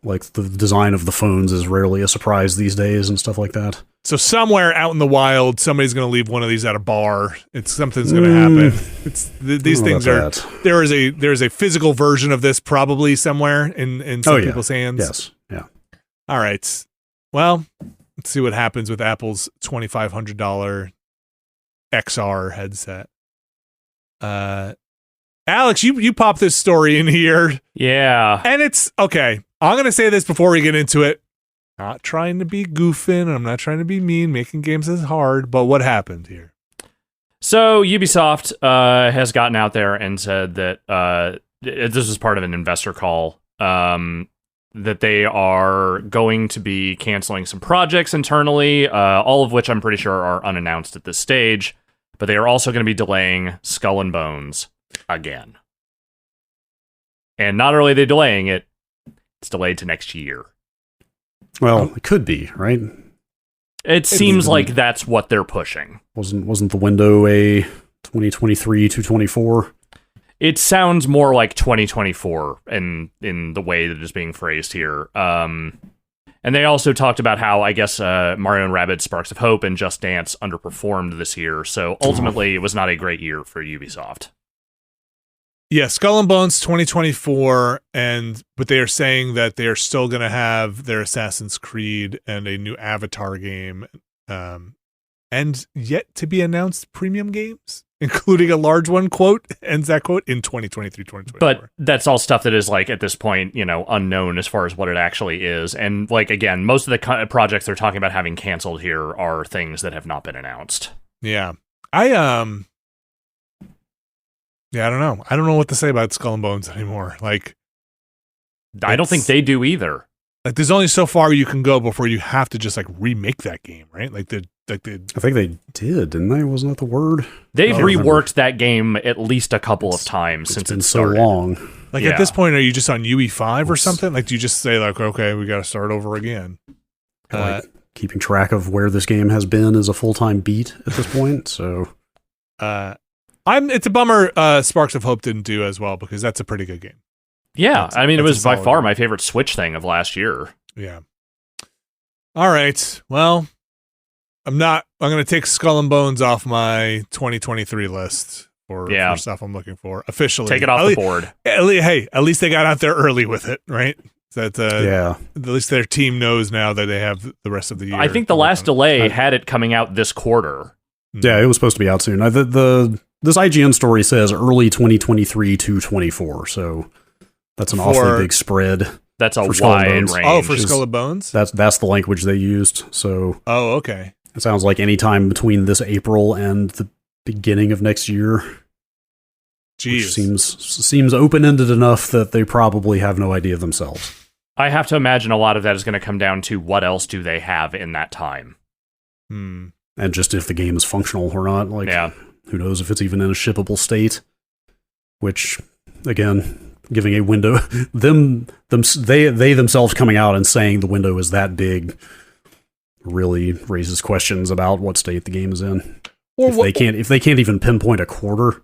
Like the design of the phones is rarely a surprise these days and stuff like that. So somewhere out in the wild, somebody's going to leave one of these at a bar. Something's going to happen. These things are. There is a physical version of this probably somewhere in some people's hands. Yes. Yeah. All right. Well, let's see what happens with Apple's $2,500 XR headset. Alex, you popped this story in here. Yeah. And it's okay. I'm going to say this before we get into it. Not trying to be goofing. I'm not trying to be mean. Making games is hard. But what happened here? So Ubisoft has gotten out there and said that this is part of an investor call, that they are going to be canceling some projects internally, all of which I'm pretty sure are unannounced at this stage. But they are also going to be delaying Skull and Bones again. And not only are they delaying it, it's delayed to next year. Well, it could be, right? It seems like that's what they're pushing. Wasn't the window a 2023 to 24? It sounds more like 2024 in the way that it's being phrased here. And they also talked about how, I guess, Mario & Rabbids Sparks of Hope and Just Dance underperformed this year. So ultimately, it was not a great year for Ubisoft. Yeah, Skull and Bones 2024, but they are saying that they are still going to have their Assassin's Creed and a new Avatar game, and yet to be announced premium games, including a large one. Quote ends that quote in 2023, 2024. But that's all stuff that is like at this point, unknown as far as what it actually is. And like again, most of the projects they're talking about having canceled here are things that have not been announced. Yeah, I don't know. I don't know what to say about Skull and Bones anymore. Like, I don't think they do either. Like, there's only so far you can go before you have to just like remake that game, right? I think they did, didn't they? Wasn't that the word? They've reworked that game at least a couple of times since it's been it started. so long. Like at this point, are you just on UE5 or something? Like, do you just say like, okay, we got to start over again? Keeping track of where this game has been is a full-time beat at this point. So, it's a bummer Sparks of Hope didn't do as well, because that's a pretty good game. Yeah, it was by far game. my favorite Switch thing of last year. Yeah. All right. Well, I'm going to take Skull and Bones off my 2023 list for stuff I'm looking for officially. Take it off the board. Hey, at least they got out there early with it, right? That at least their team knows now that they have the rest of the year. I think the last delay had it coming out this quarter. Yeah, it was supposed to be out soon. This IGN story says early 2023 to 24, so that's an awfully big spread. That's a wide range. Oh, for Skull and Bones? That's the language they used. So okay. It sounds like any time between this April and the beginning of next year. Jeez. Which seems open-ended enough that they probably have no idea themselves. I have to imagine a lot of that is going to come down to what else do they have in that time. And just if the game is functional or not. Like, who knows if it's even in a shippable state. Which, again, giving a window, they themselves coming out and saying the window is that big really raises questions about what state the game is in. Or if they can't even pinpoint a quarter.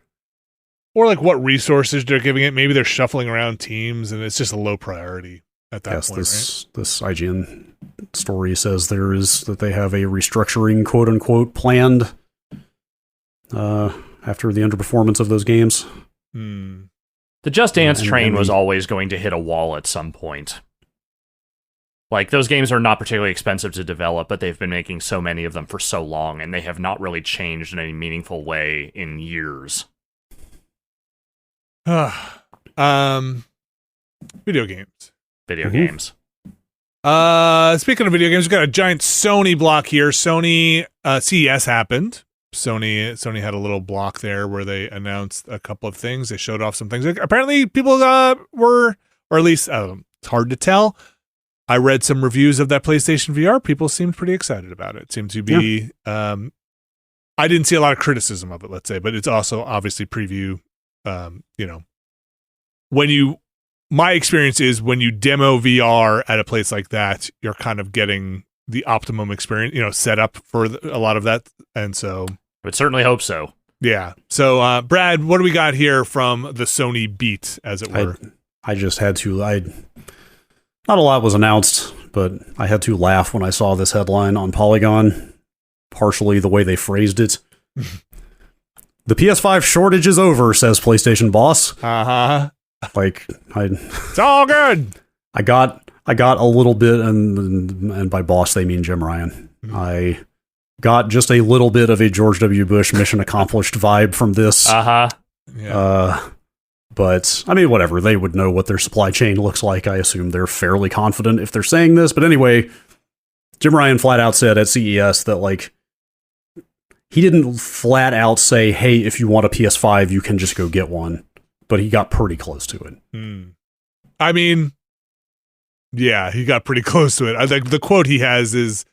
Or like what resources they're giving it. Maybe they're shuffling around teams and it's just a low priority at that point, this IGN story says that they have a restructuring, quote unquote, planned after the underperformance of those games. Hmm. The Just Dance train was always going to hit a wall at some point. Like, those games are not particularly expensive to develop, but they've been making so many of them for so long, and they have not really changed in any meaningful way in years. Video games. Video games. Speaking of video games, we've got a giant Sony block here. Sony CES happened. Sony had a little block there where they announced a couple of things. They showed off some things. Apparently, people were, or at least it's hard to tell. I read some reviews of that PlayStation VR. People seemed pretty excited about it. It seemed to be. I didn't see a lot of criticism of it, let's say, but it's also obviously preview. My experience is when you demo VR at a place like that, you're kind of getting the optimum experience, set up for a lot of that. And so I would certainly hope so. Yeah. So, Brad, what do we got here from the Sony beat, as it were? I just had to, not a lot was announced, but I had to laugh when I saw this headline on Polygon, partially the way they phrased it. The PS5 shortage is over, says PlayStation boss. Uh-huh. It's all good. I got a little bit, and by boss they mean Jim Ryan. Mm-hmm. I got just a little bit of a George W. Bush mission accomplished vibe from this. Uh-huh. Yeah. But, I mean, whatever. They would know what their supply chain looks like. I assume they're fairly confident if they're saying this. But anyway, Jim Ryan flat out said at CES that, he didn't flat out say, hey, if you want a PS5, you can just go get one. But he got pretty close to it. I mean, yeah, he got pretty close to it. I think the quote he has is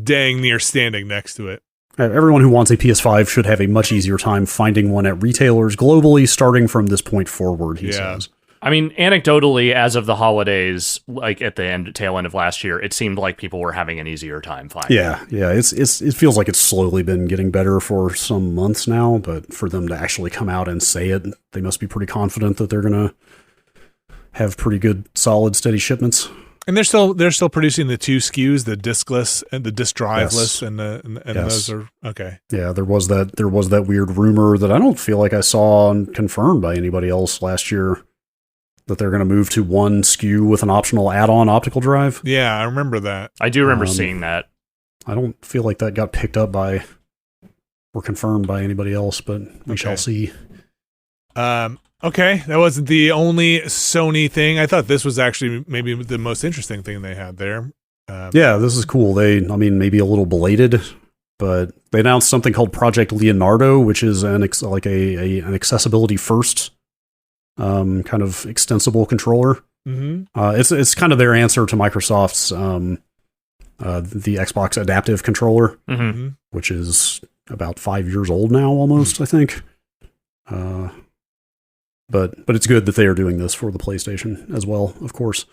dang near standing next to it. Everyone who wants a PS5 should have a much easier time finding one at retailers globally starting from this point forward, he says. I mean, anecdotally, as of the holidays, at the tail end of last year, it seemed like people were having an easier time finding. Yeah. It feels like it's slowly been getting better for some months now, but for them to actually come out and say it, they must be pretty confident that they're going to have pretty good, solid, steady shipments. And they're still producing the two SKUs, the diskless and the disk driveless, and those are okay. Yeah, there was that weird rumor that I don't feel like I saw confirmed by anybody else last year, that they're going to move to one SKU with an optional add-on optical drive. Yeah, I remember that. I do remember seeing that. I don't feel like that got picked up by or confirmed by anybody else, but we shall see. Okay, that wasn't the only Sony thing. I thought this was actually maybe the most interesting thing they had there. Yeah, this is cool. Maybe a little belated, but they announced something called Project Leonardo, which is an accessibility first kind of extensible controller. Mm-hmm. It's kind of their answer to Microsoft's the Xbox Adaptive Controller, mm-hmm. which is about 5 years old now, almost. I think. But it's good that they are doing this for the PlayStation as well. Of course,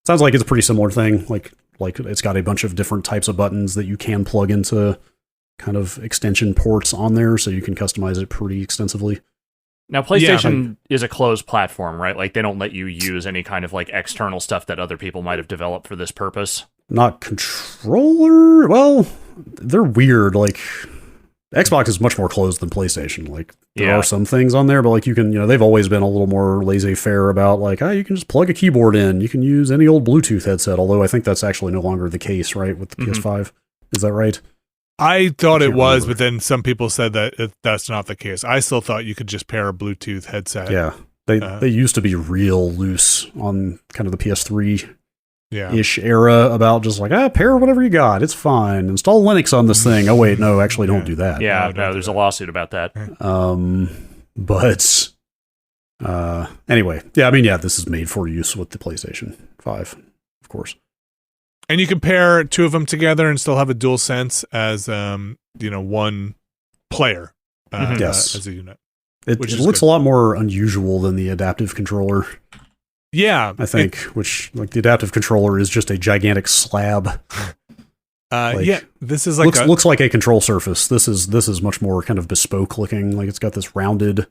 sounds like it's a pretty similar thing. Like it's got a bunch of different types of buttons that you can plug into kind of extension ports on there, so you can customize it pretty extensively. Now, PlayStation is a closed platform, right? Like, they don't let you use any kind of external stuff that other people might have developed for this purpose. Not controller. Well, they're weird. Xbox is much more closed than PlayStation. There are some things on there, but you can, they've always been a little more laissez-faire about you can just plug a keyboard in. You can use any old Bluetooth headset, although I think that's actually no longer the case, right, with the PS5. Is that right? I thought it was, but then some people said that that's not the case. I still thought you could just pair a Bluetooth headset. Yeah. They used to be real loose on kind of the PS3 ish era about just pair whatever you got. It's fine. Install Linux on this thing. Oh, wait, no, actually don't do that. Yeah, no, there's a lawsuit about that. But anyway, this is made for use with the PlayStation 5, of course. And you can pair two of them together and still have a dual sense as one player as a unit. It looks a lot more unusual than the adaptive controller. Yeah, I think, which the adaptive controller is just a gigantic slab Yeah, this is like looks like a control surface. This is much more kind of bespoke looking. Like it's got this rounded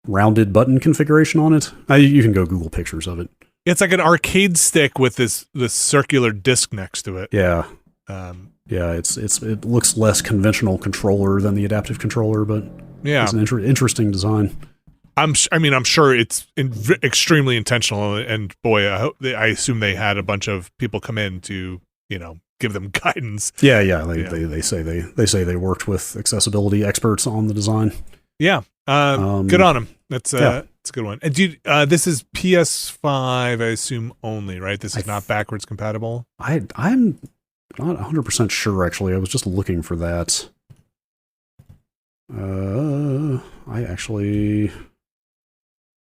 button configuration on it. You can go Google pictures of it. It's like an arcade stick with this circular disc next to it. Yeah. Yeah, it looks less conventional controller than the adaptive controller, but yeah, it's an interesting design. I'm sure it's extremely intentional, and boy, I assume they had a bunch of people come in to give them guidance. Yeah. They say they worked with accessibility experts on the design. Yeah, good on them. That's a good one. And this is PS5, I assume only, right? This is not backwards compatible. I'm not 100% sure, actually. I was just looking for that.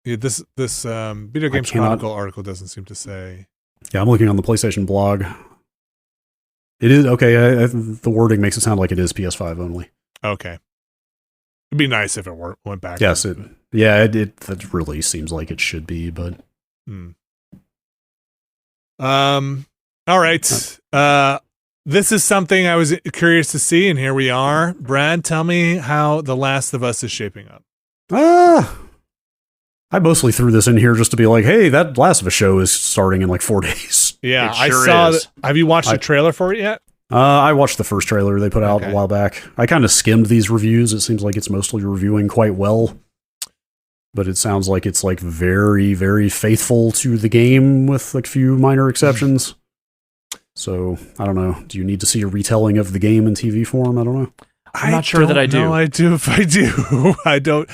This Video Games Chronicle article doesn't seem to say. Yeah, I'm looking on the PlayStation blog. It is okay. The wording makes it sound like it is PS5 only. Okay, it'd be nice if it went back. Yes, it that really seems like it should be, but. All right. This is something I was curious to see, and here we are. Brad, tell me how The Last of Us is shaping up. I mostly threw this in here just to be like, hey, that Last of Us show is starting in like 4 days. Yeah, I saw that. Have you watched the trailer for it yet? I watched the first trailer they put out a while back. I kind of skimmed these reviews. It seems like it's mostly reviewing quite well. But it sounds like it's like very, very faithful to the game with a few minor exceptions. So, I don't know. Do you need to see a retelling of the game in TV form? I don't know. I'm not sure that I do. No, I do if I do. I don't.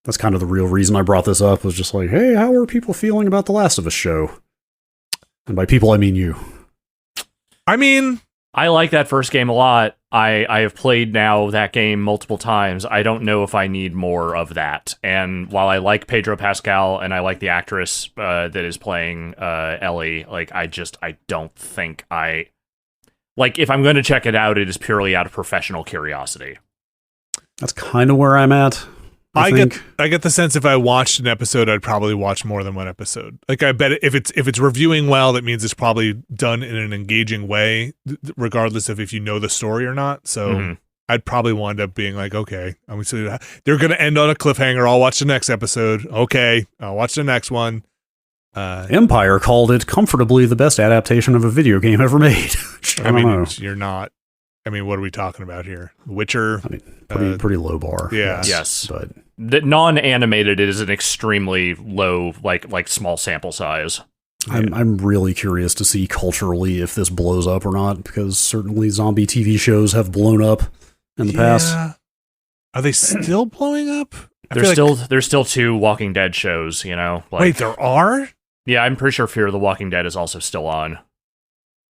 That's kind of the real reason I brought this up, was just like, hey, how are people feeling about The Last of Us show? And by people, I mean you. I mean, I like that first game a lot. I have played now that game multiple times. I don't know if I need more of that. And while I like Pedro Pascal and I like the actress that is playing Ellie, like I don't think if I'm going to check it out, it is purely out of professional curiosity. That's kind of where I'm at. I get the sense if I watched an episode, I'd probably watch more than one episode. Like I bet if it's reviewing well, that means it's probably done in an engaging way, regardless of if you know the story or not. So I'd probably wind up being like, okay, they're going to end on a cliffhanger. I'll watch the next episode. Okay, I'll watch the next one. Empire called it comfortably the best adaptation of a video game ever made. I mean, you're not. I mean, what are we talking about here? Witcher. I mean, pretty low bar. Yeah. Yes. But the non-animated is an extremely low, like small sample size. I'm really curious to see culturally if this blows up or not, because certainly zombie TV shows have blown up in the past. Are they still blowing up? There's still 2 Walking Dead shows. Wait, there are? Yeah, I'm pretty sure Fear of the Walking Dead is also still on.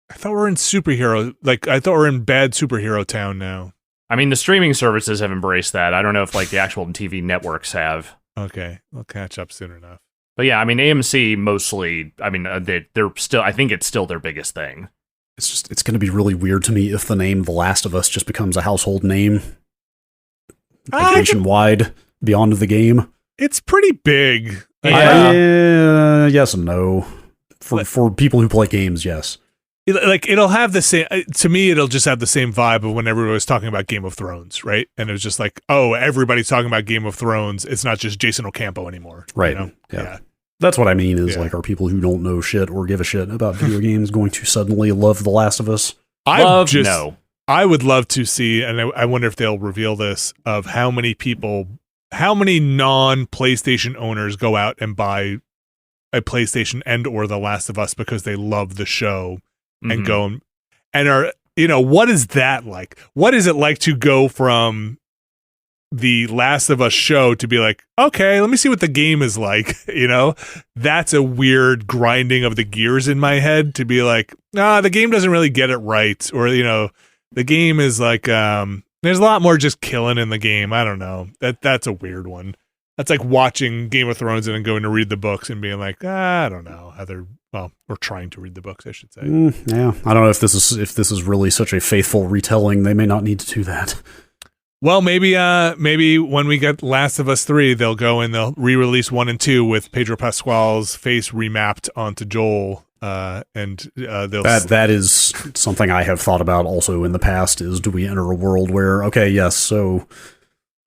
I thought we're in superhero. I thought we're in bad superhero town now. I mean, the streaming services have embraced that. I don't know if the actual TV networks have. Okay, we'll catch up soon enough. But yeah, I mean, AMC mostly. I mean, they're still. I think it's still their biggest thing. It's going to be really weird to me if the name The Last of Us just becomes a household name, nationwide beyond the game. It's pretty big. Yes and no. For people who play games, yes. It'll have the same, to me, it'll just have the same vibe of when everybody was talking about Game of Thrones, right? And it was just like, oh, everybody's talking about Game of Thrones. It's not just Jason Ocampo anymore. Right. Yeah. That's what I mean is are people who don't know shit or give a shit about video games going to suddenly love The Last of Us? No. I would love to see, and I wonder if they'll reveal this, of how many non-PlayStation owners go out and buy a PlayStation and or The Last of Us because they love the show. And go and are, what is that like? What is it like to go from the Last of Us show to be like, okay, let me see what the game is like? That's a weird grinding of the gears in my head to be like, the game doesn't really get it right. Or, the game is like, there's a lot more just killing in the game. I don't know. That's a weird one. That's like watching Game of Thrones and then going to read the books and being like, I don't know how they're. Well, we're trying to read the books, I should say. Yeah, I don't know if this is really such a faithful retelling. They may not need to do that. Well, maybe when we get Last of Us 3, they'll go and they'll re-release 1 and 2 with Pedro Pascal's face remapped onto Joel. and they'll That is something I have thought about also in the past, is do we enter a world where, okay, yes, so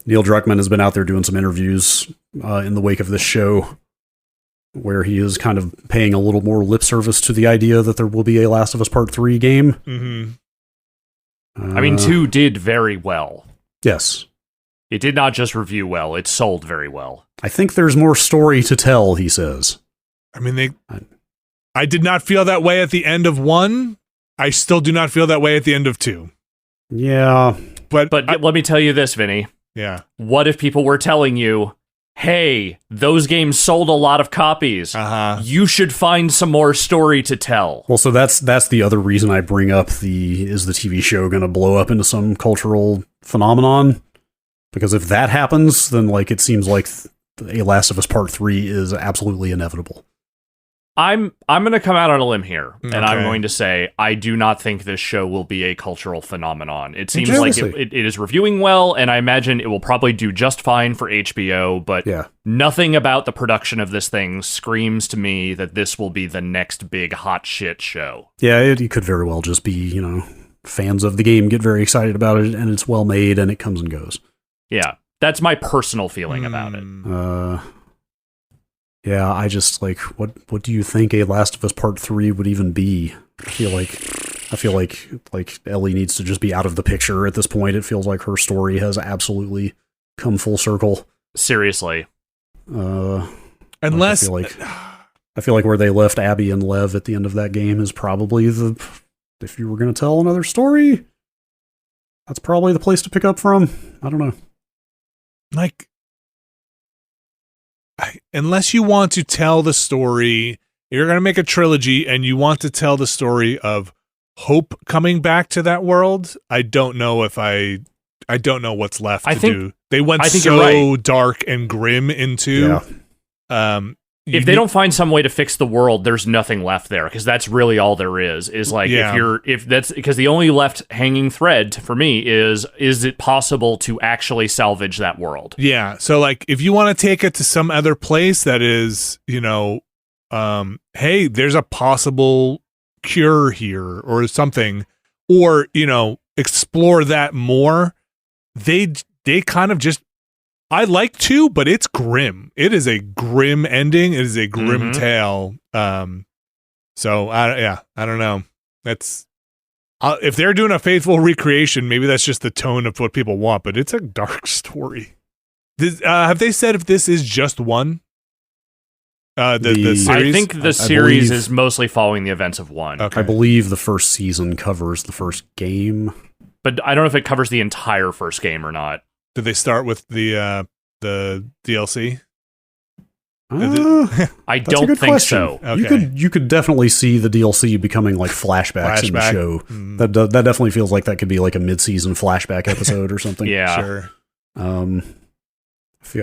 Neil Druckmann has been out there doing some interviews in the wake of this show where he is kind of paying a little more lip service to the idea that there will be a Last of Us Part 3 game. Mm-hmm. I mean, 2 did very well. Yes. It did not just review well, it sold very well. I think there's more story to tell, he says. I mean, I did not feel that way at the end of 1. I still do not feel that way at the end of 2. Yeah. But let me tell you this, Vinny. Yeah. What if people were telling you, hey, those games sold a lot of copies. You should find some more story to tell. Well, so that's the other reason I bring up is the TV show going to blow up into some cultural phenomenon? Because if that happens, then like it seems like a Last of Us Part 3 is absolutely inevitable. I'm going to come out on a limb here, and I'm going to say I do not think this show will be a cultural phenomenon. It seems like it is reviewing well, and I imagine it will probably do just fine for HBO, but nothing about the production of this thing screams to me that this will be the next big hot shit show. Yeah, it could very well just be, fans of the game get very excited about it, and it's well made, and it comes and goes. Yeah, that's my personal feeling about it. Yeah, I just what do you think a Last of Us Part 3 would even be? I feel like Ellie needs to just be out of the picture at this point. It feels like her story has absolutely come full circle. Seriously. Unless I feel like where they left Abby and Lev at the end of that game is probably if you were going to tell another story, that's probably the place to pick up from. I don't know. Unless you want to tell the story, you're going to make a trilogy and you want to tell the story of Hope coming back to that world, I don't know what's left to do. They went so dark and grim into. If they don't find some way to fix the world, there's nothing left there, because that's really all there is. If that's because the only left hanging thread for me is it possible to actually salvage that world? Yeah. So if you want to take it to some other place that is, hey, there's a possible cure here or something, or, explore that more. They kind of just, I like 2, but it's grim. It is a grim ending. It is a grim tale. So I don't know. That's if they're doing a faithful recreation, maybe that's just the tone of what people want. But it's a dark story. Have they said if this is just one? The series. I think the series is mostly following the events of 1. Okay. I believe the first season covers the first game, but I don't know if it covers the entire first game or not. Did they start with the DLC? I don't think so. Okay. You could definitely see the DLC becoming like flashbacks in the show. That definitely feels like that could be like a mid-season flashback episode or something. Yeah, sure. I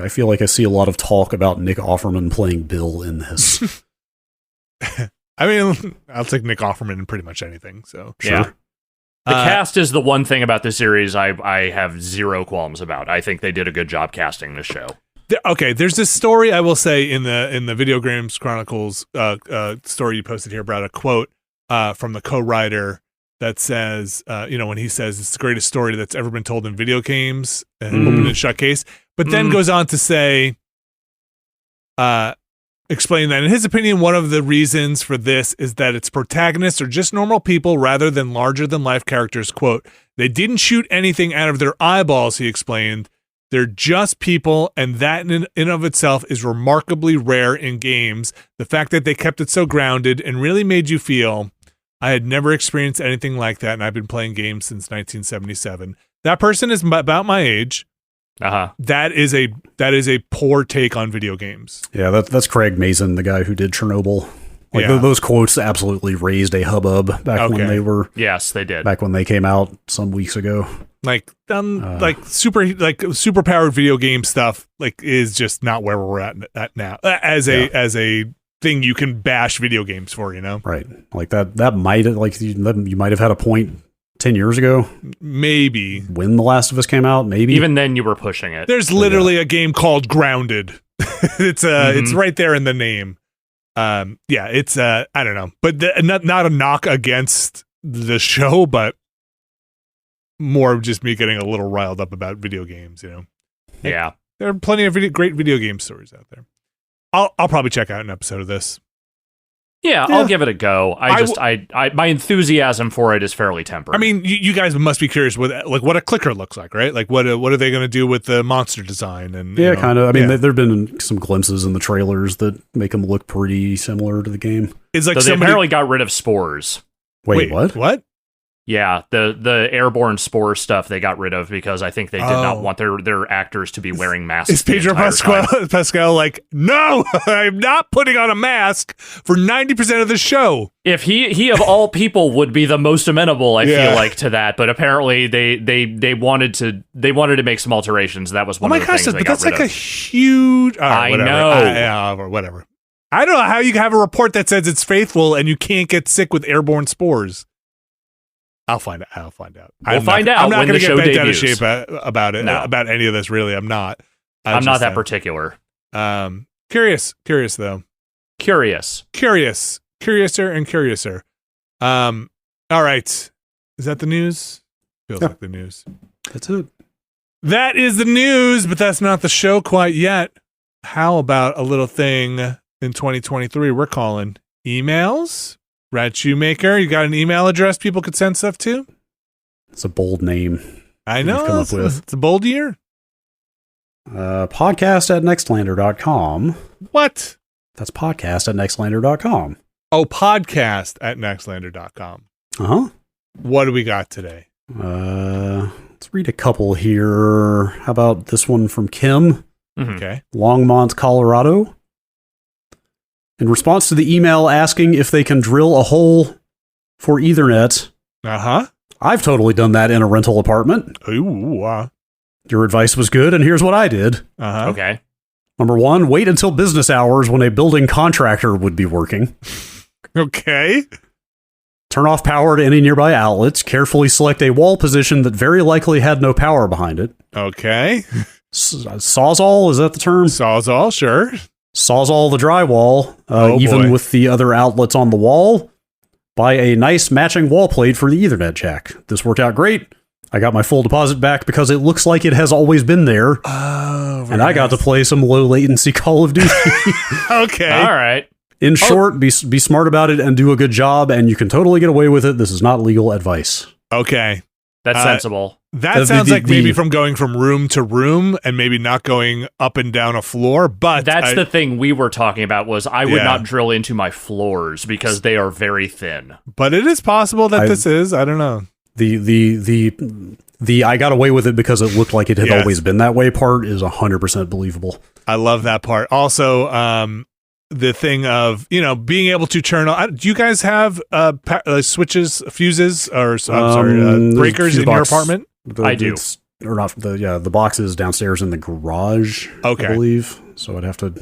feel like I see a lot of talk about Nick Offerman playing Bill in this. I mean, I'll take Nick Offerman in pretty much anything. So yeah. Sure. The cast is the one thing about this series I have zero qualms about. I think they did a good job casting this show. There's this story I will say in the Video Games Chronicles story you posted here, Brad, a quote from the co-writer that says, when he says it's the greatest story that's ever been told in video games, open and shut case, but then goes on to say, explain that in his opinion, one of the reasons for this is that its protagonists are just normal people rather than larger than life characters. Quote, they didn't shoot anything out of their eyeballs, he explained. They're just people, and that in of itself is remarkably rare in games. The fact that they kept it so grounded and really made you feel, I had never experienced anything like that, and I've been playing games since 1977. That person is about my age. That is a poor take on video games. Yeah, that's Craig Mazin, the guy who did Chernobyl. Those quotes absolutely raised a hubbub back when they were. Yes, they did. Back when they came out some weeks ago. Super powered video game stuff is just not where we're at now as a thing you can bash video games for, right? That might you might have had a point 10 years ago, maybe when The Last of Us came out. Maybe even then you were pushing it. There's literally a game called Grounded. It's right there in the name. Yeah, it's I don't know, but not a knock against the show, but more of just me getting a little riled up about video games. Yeah, there are plenty of great video game stories out there. I'll probably check out an episode of this. Yeah, I'll give it a go. My enthusiasm for it is fairly tempered. I mean, you guys must be curious what a clicker looks like, right? Like what are they going to do with the monster design? And kind of. I mean, there've been some glimpses in the trailers that make them look pretty similar to the game. It's like they apparently got rid of spores. Wait, what? What? Yeah, the airborne spore stuff they got rid of because I think they did not want their actors to be wearing masks. Is Pedro Pascal like, no, I'm not putting on a mask for 90% of the show? If he of all people would be the most amenable, I feel like, to that, but apparently they wanted to make some alterations. That was one of the things they got rid of. But that's like a huge. I know. Whatever. I don't know how you have a report that says it's faithful and you can't get sick with airborne spores. I'll find out. We'll find out. I'm not going to get bent debuts. out of shape about it. No. About any of this, really. I'm not. I'm not that particular. Curious though. Curiouser and curiouser. All right. Is that the news? Feels like the news. That's it. That is the news, but that's not the show quite yet. How about a little thing in 2023 we're calling emails? Brad Shoemaker, you got an email address people could send stuff to? It's a bold name. I know. It's a bold year. Podcast@nextlander.com. What? That's podcast@nextlander.com. Oh, podcast@nextlander.com. Uh-huh. What do we got today? Let's read a couple here. How about this one from Kim? Mm-hmm. Okay. Longmont, Colorado. In response to the email asking if they can drill a hole for Ethernet, I've totally done that in a rental apartment. Ooh. Your advice was good, and here's what I did. Okay. Number 1, wait until business hours when a building contractor would be working. Okay. Turn off power to any nearby outlets. Carefully select a wall position that very likely had no power behind it. Okay. Sawzall, is that the term? Sawzall, sure. Sawzall the drywall, boy. with the other outlets on the wall. Buy a nice matching wall plate for the Ethernet jack. This worked out great. I got my full deposit back because it looks like it has always been there. Oh, and I got to play some low latency Call of Duty. Okay. All right. In short, be smart about it and do a good job, and you can totally get away with it. This is not legal advice. Okay. That's sensible. That sounds like maybe from going from room to room and maybe not going up and down a floor, but that's the thing we were talking about was I would not drill into my floors because they are very thin. But it is possible that this is, I don't know. The I got away with it because it looked like it had always been that way part is 100% believable. I love that part. Also, the thing of, being able to turn on. Do you guys have switches, fuses, or breakers in your apartment? I do. Or not. The box is downstairs in the garage, I believe. So I'd have to.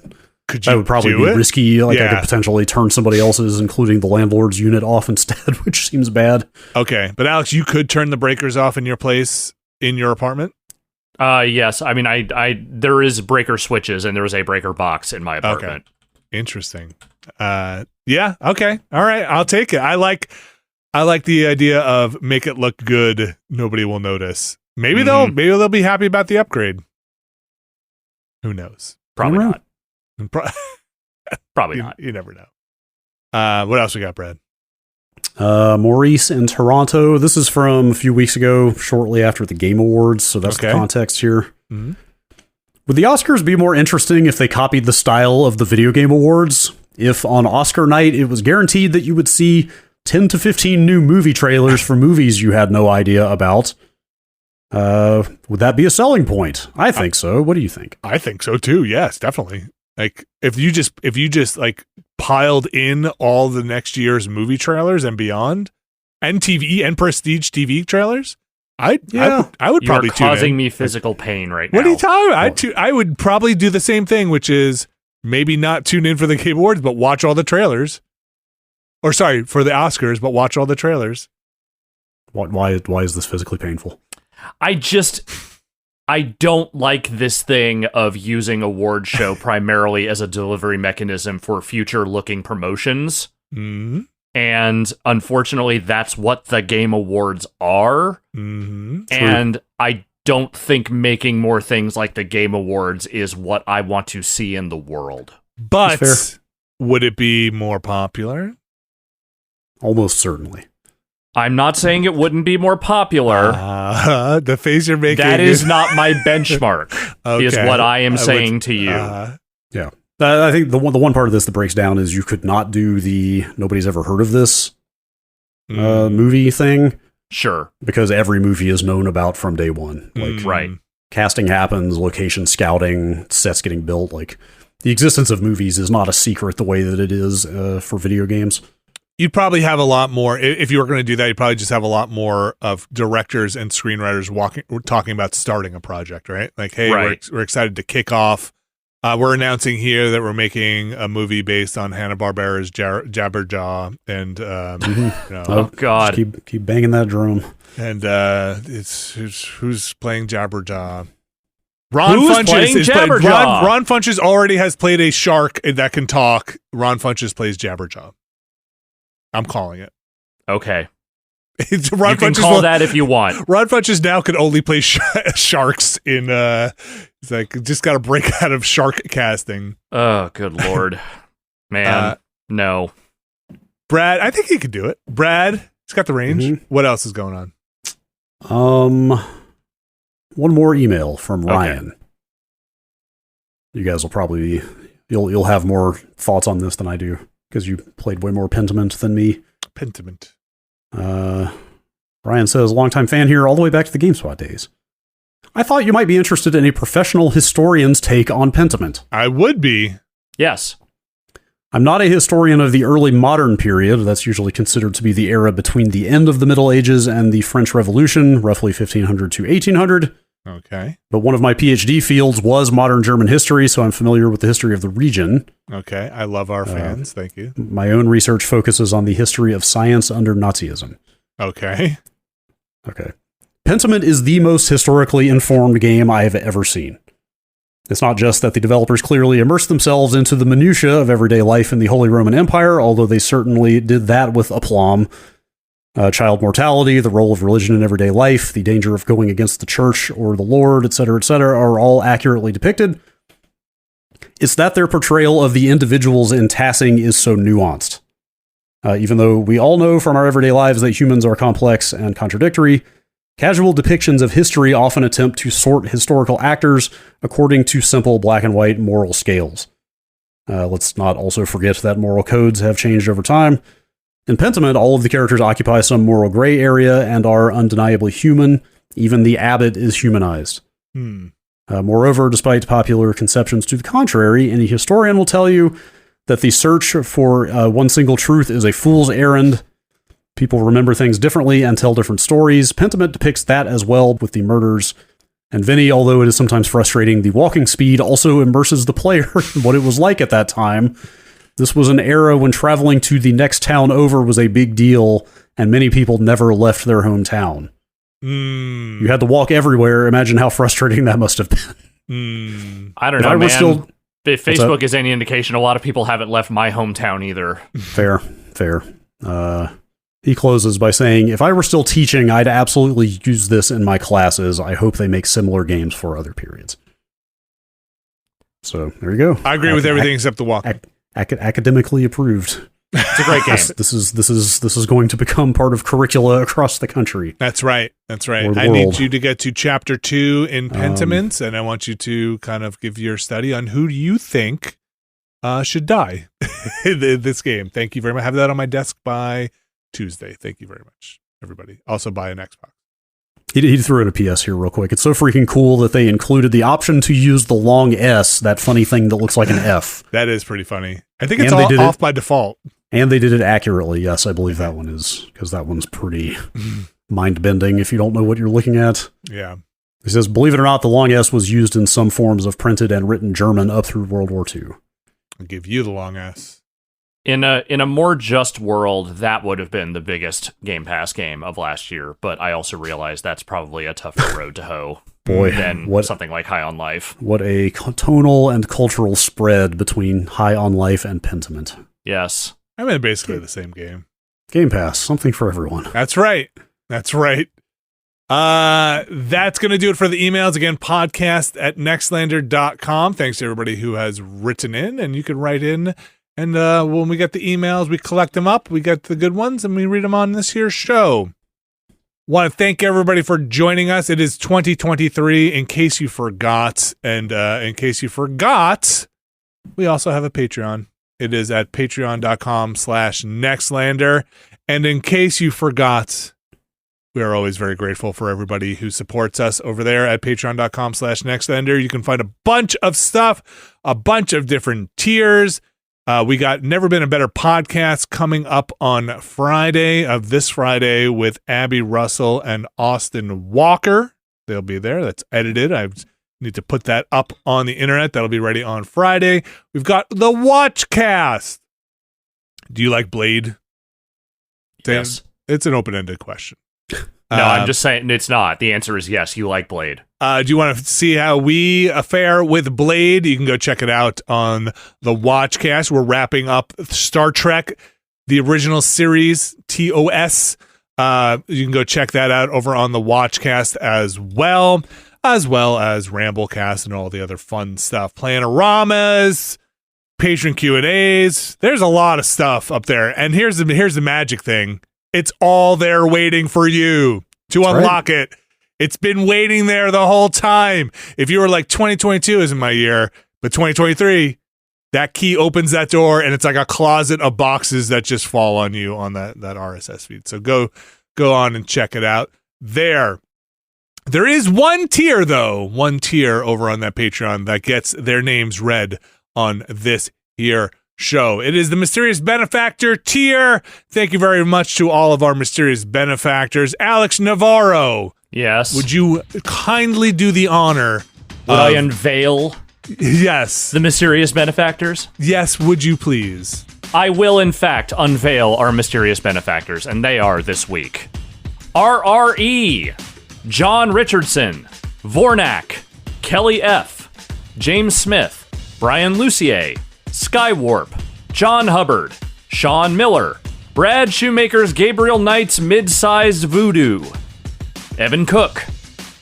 That would probably be risky. I could potentially turn somebody else's, including the landlord's unit, off instead, which seems bad. Okay. But Alex, you could turn the breakers off in your place, in your apartment? Yes. I mean, there is breaker switches and there is a breaker box in my apartment. Okay. Interesting. Yeah. Okay. All right. I'll take it. I like the idea of make it look good. Nobody will notice. Maybe they'll be happy about the upgrade. Who knows? Probably not. Probably not. You never know. What else we got, Brad? Maurice in Toronto. This is from a few weeks ago, shortly after the Game Awards. So that's the context here. Mm-hmm. Would the Oscars be more interesting if they copied the style of the Video Game Awards? If on Oscar night it was guaranteed that you would see 10 to 15 new movie trailers for movies you had no idea about, would that be a selling point? I think so. What do you think? I think so too. Yes, definitely. Like if you just like piled in all the next year's movie trailers and beyond, and TV and prestige TV trailers, I would probably You're causing me physical pain right now. What are you talking about? I would probably do the same thing, which is maybe not tune in for the Game Awards, but watch all the trailers. Or sorry, for the Oscars, but watch all the trailers. Why is this physically painful? I I don't like this thing of using award show primarily as a delivery mechanism for future-looking promotions. Mm-hmm. And unfortunately, that's what the Game Awards are. Mm-hmm. And I don't think making more things like the Game Awards is what I want to see in the world. But would it be more popular? Almost certainly. I'm not saying it wouldn't be more popular. The face you're making. That is not my benchmark, is Okay. what I am saying to you. Yeah. I think the one part of this that breaks down is you could not do the nobody's ever heard of this movie thing. Sure. Because every movie is known about from day one. Like, right. Casting happens, location scouting, sets getting built. Like, the existence of movies is not a secret the way that it is for video games. You'd probably have a lot more, if you were going to do that, you'd probably just have a lot more of directors and screenwriters talking about starting a project, right? Like, hey, right. we're excited to kick off. We're announcing here that we're making a movie based on Hanna-Barbera's Jabberjaw, and Oh God, keep banging that drum. And it's who's playing Jabberjaw. Ron Funches already has played a shark that can talk. Ron Funches plays Jabberjaw. I'm calling it. Okay. You can call that if you want. Ron Funches now can only play sharks in. It's like just got to break out of shark casting. Oh, good lord, man! No, Brad. I think he could do it. Brad, he's got the range. Mm-hmm. What else is going on? One more email from Ryan. You guys will probably you'll have more thoughts on this than I do because you played way more Pentiment than me. Pentiment. Ryan says, longtime fan here, all the way back to the GameSpot days. I thought you might be interested in a professional historian's take on Pentiment. I would be. Yes. I'm not a historian of the early modern period. That's usually considered to be the era between the end of the Middle Ages and the French Revolution, roughly 1500 to 1800. Okay. But one of my PhD fields was modern German history, so I'm familiar with the history of the region. Okay. I love our fans. Thank you. My own research focuses on the history of science under Nazism. Okay. Pentiment is the most historically informed game I have ever seen. It's not just that the developers clearly immersed themselves into the minutiae of everyday life in the Holy Roman Empire, although they certainly did that with aplomb. Child mortality, the role of religion in everyday life, the danger of going against the church or the Lord, etc., are all accurately depicted. It's that their portrayal of the individuals in Tassing is so nuanced. Even though we all know from our everyday lives that humans are complex and contradictory, casual depictions of history often attempt to sort historical actors according to simple black and white moral scales. Let's not also forget that moral codes have changed over time. In Pentiment, all of the characters occupy some moral gray area and are undeniably human. Even the abbot is humanized. Moreover, despite popular conceptions to the contrary, any historian will tell you that the search for one single truth is a fool's errand. People remember things differently and tell different stories. Pentiment depicts that as well with the murders. And Vinny, although it is sometimes frustrating, the walking speed also immerses the player in what it was like at that time. This was an era when traveling to the next town over was a big deal, and many people never left their hometown. You had to walk everywhere. Imagine how frustrating that must have been. I don't know, man. If Facebook is any indication, a lot of people haven't left my hometown either. Fair. He closes by saying, if I were still teaching, I'd absolutely use this in my classes. I hope they make similar games for other periods. So, there you go. I agree with everything except the walking. Academically approved. It's a great game. This is going to become part of curricula across the country. That's right. I need you to get to chapter 2 in Pentiment, and I want you to kind of give your study on who you think should die in this game. Thank you very much. I have that on my desk by Tuesday. Thank you very much, everybody. Also buy an Xbox. He threw in a PS here real quick. It's so freaking cool that they included the option to use the long S, that funny thing that looks like an F. That is pretty funny. I think it's all off by default. And they did it accurately. Yes, I believe that one is, because that one's pretty mind-bending if you don't know what you're looking at. Yeah. He says, believe it or not, the long S was used in some forms of printed and written German up through World War II. I'll give you the long S. In a more just world, that would have been the biggest Game Pass game of last year, but I also realize that's probably a tougher road to hoe than something like High on Life. What a tonal and cultural spread between High on Life and Pentiment. Yes. I mean, basically the same game. Game Pass, something for everyone. That's right. That's going to do it for the emails. Again, podcast@nextlander.com. Thanks to everybody who has written in, and you can write in. And when we get the emails, we collect them up. We get the good ones, and we read them on this here show. Want to thank everybody for joining us. It is 2023, in case you forgot. And in case you forgot, we also have a Patreon. It is at patreon.com/Nextlander. And in case you forgot, we are always very grateful for everybody who supports us over there at patreon.com/Nextlander. You can find a bunch of stuff, a bunch of different tiers. We got Never Been a Better Podcast coming up on this Friday with Abby Russell and Austin Walker. They'll be there. That's edited. I need to put that up on the internet. That'll be ready on Friday. We've got the Watchcast. Do you like Blade? Yes. It's an open-ended question. No, I'm just saying it's not. The answer is yes, you like Blade. Do you want to see how we fare with Blade? You can go check it out on the Watchcast. We're wrapping up Star Trek, the original series, TOS. You can go check that out over on the Watchcast as well as Ramblecast and all the other fun stuff. Planoramas, patron Q&As. There's a lot of stuff up there. And here's the magic thing. It's all there waiting for you to unlock it. It's been waiting there the whole time. If you were like 2022 isn't my year, but 2023, that key opens that door and it's like a closet of boxes that just fall on you on that RSS feed. So go on and check it out there. There is one tier over on that Patreon that gets their names read on this here show. It is the Mysterious Benefactor tier. Thank you very much to all of our Mysterious Benefactors. Alex Navarro. Yes. Would you kindly do the honor? Would I unveil? Yes. The Mysterious Benefactors? Yes, would you please? I will, in fact, unveil our Mysterious Benefactors, and they are this week. RRE, John Richardson, Vornak, Kelly F., James Smith, Brian Lucier, Skywarp, John Hubbard, Sean Miller, Brad Shoemaker's Gabriel Knight's Mid-Sized Voodoo, Evan Cook,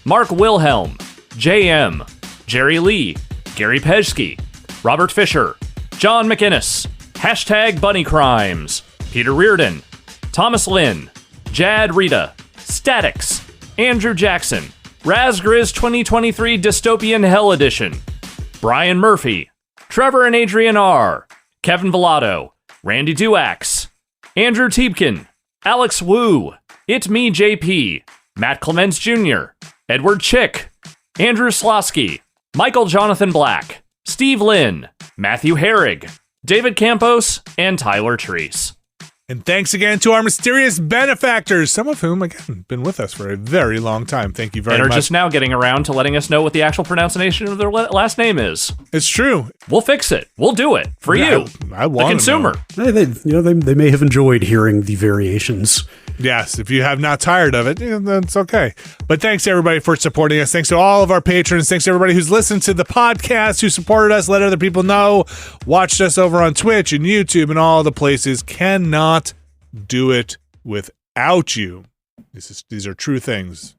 Mark Wilhelm, JM, Jerry Lee, Gary Pejsky, Robert Fisher, John McInnes, Hashtag Bunny Crimes, Peter Reardon, Thomas Lynn, Jad Rita, Statics, Andrew Jackson, Razgriz 2023 Dystopian Hell Edition, Brian Murphy, Trevor and Adrian R., Kevin Villado, Randy Duax, Andrew Tiepkin, Alex Wu, It Me JP, Matt Clements Jr., Edward Chick, Andrew Slosky, Michael Jonathan Black, Steve Lynn, Matthew Herrig, David Campos, and Tyler Treese. And thanks again to our Mysterious Benefactors, some of whom, again, been with us for a very long time. Thank you very much. And are just now getting around to letting us know what the actual pronunciation of their last name is. It's true. We'll fix it. We'll do it for you, I want the consumer. They may have enjoyed hearing the variations. Yes, if you have not tired of it, then it's okay. But thanks to everybody for supporting us. Thanks to all of our patrons. Thanks to everybody who's listened to the podcast, who supported us, let other people know, watched us over on Twitch and YouTube and all the places. Cannot do it without you. These are true things.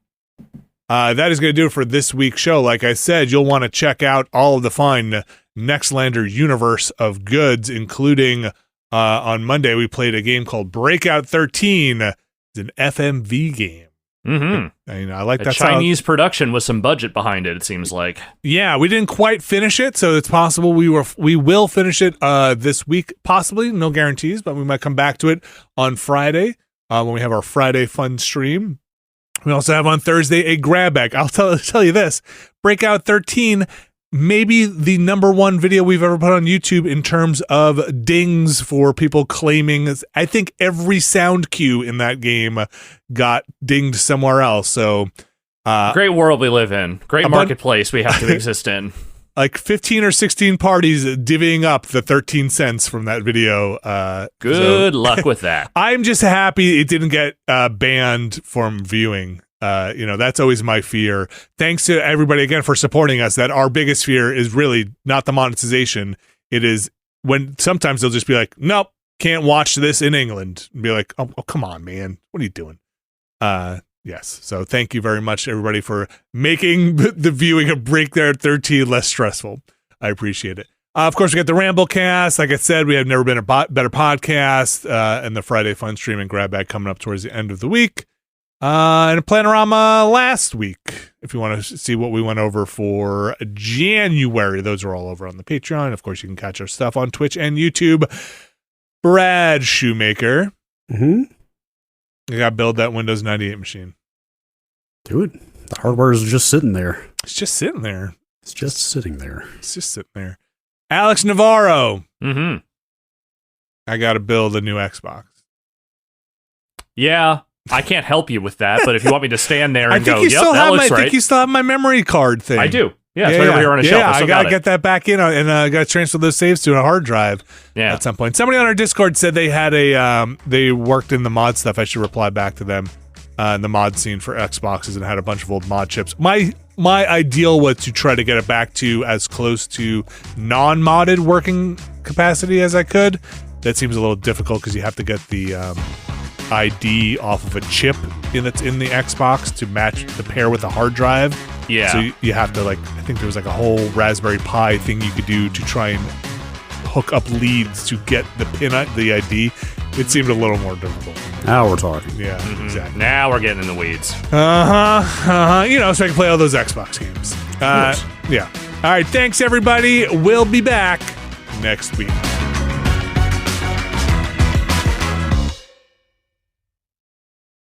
That is going to do it for this week's show. Like I said, you'll want to check out all of the fine Nextlander universe of goods, including on Monday we played a game called Breakout 13. It's an FMV game. Mm-hmm. I like that. Chinese production with some budget behind it, it seems like. Yeah, we didn't quite finish it, so it's possible we will finish it this week, possibly. No guarantees, but we might come back to it on Friday when we have our Friday fun stream. We also have on Thursday a grab bag. I'll tell you this: Breakout 13. Maybe the number one video we've ever put on YouTube in terms of dings for people claiming. I think every sound cue in that game got dinged somewhere else. So, great world we live in. Great marketplace we have to exist in. like 15 or 16 parties divvying up the 13 cents from that video. Good luck with that. I'm just happy it didn't get banned from viewing. That's always my fear. Thanks to everybody again for supporting us. That our biggest fear is really not the monetization. It is when sometimes they'll just be like, nope, can't watch this in England. And be like, oh, come on, man. What are you doing? Yes. So thank you very much, everybody, for making the viewing of Break There at 13 less stressful. I appreciate it. Of course, we got the Ramblecast. Like I said, we have never been a better podcast, and the Friday Fun Stream and Grab Bag coming up towards the end of the week. And a Planorama last week. If you want to see what we went over for January, those are all over on the Patreon. Of course, you can catch our stuff on Twitch and YouTube. Brad Shoemaker. Mm-hmm. You got to build that Windows 98 machine. Dude, the hardware is just sitting there. It's just sitting there. It's just sitting there. It's just sitting there. Alex Navarro. Mm-hmm. I got to build a new Xbox. Yeah, I can't help you with that, but if you want me to stand there and go, yep, that looks right. I think you still have my memory card thing. I do. Yeah, it's right over here on a shelf. I got to get that back in, and I got to transfer those saves to a hard drive at some point. Somebody on our Discord said they had they worked in the mod stuff. I should reply back to them in the mod scene for Xboxes and had a bunch of old mod chips. My ideal was to try to get it back to as close to non-modded working capacity as I could. That seems a little difficult because you have to get the ID off of a chip that's in the Xbox to match the pair with the hard drive. Yeah. So you have to I think there was a whole Raspberry Pi thing you could do to try and hook up leads to get the ID. It seemed a little more difficult. Now we're talking. Yeah, exactly. Now we're getting in the weeds. So I can play all those Xbox games. Yeah. All right. Thanks, everybody. We'll be back next week.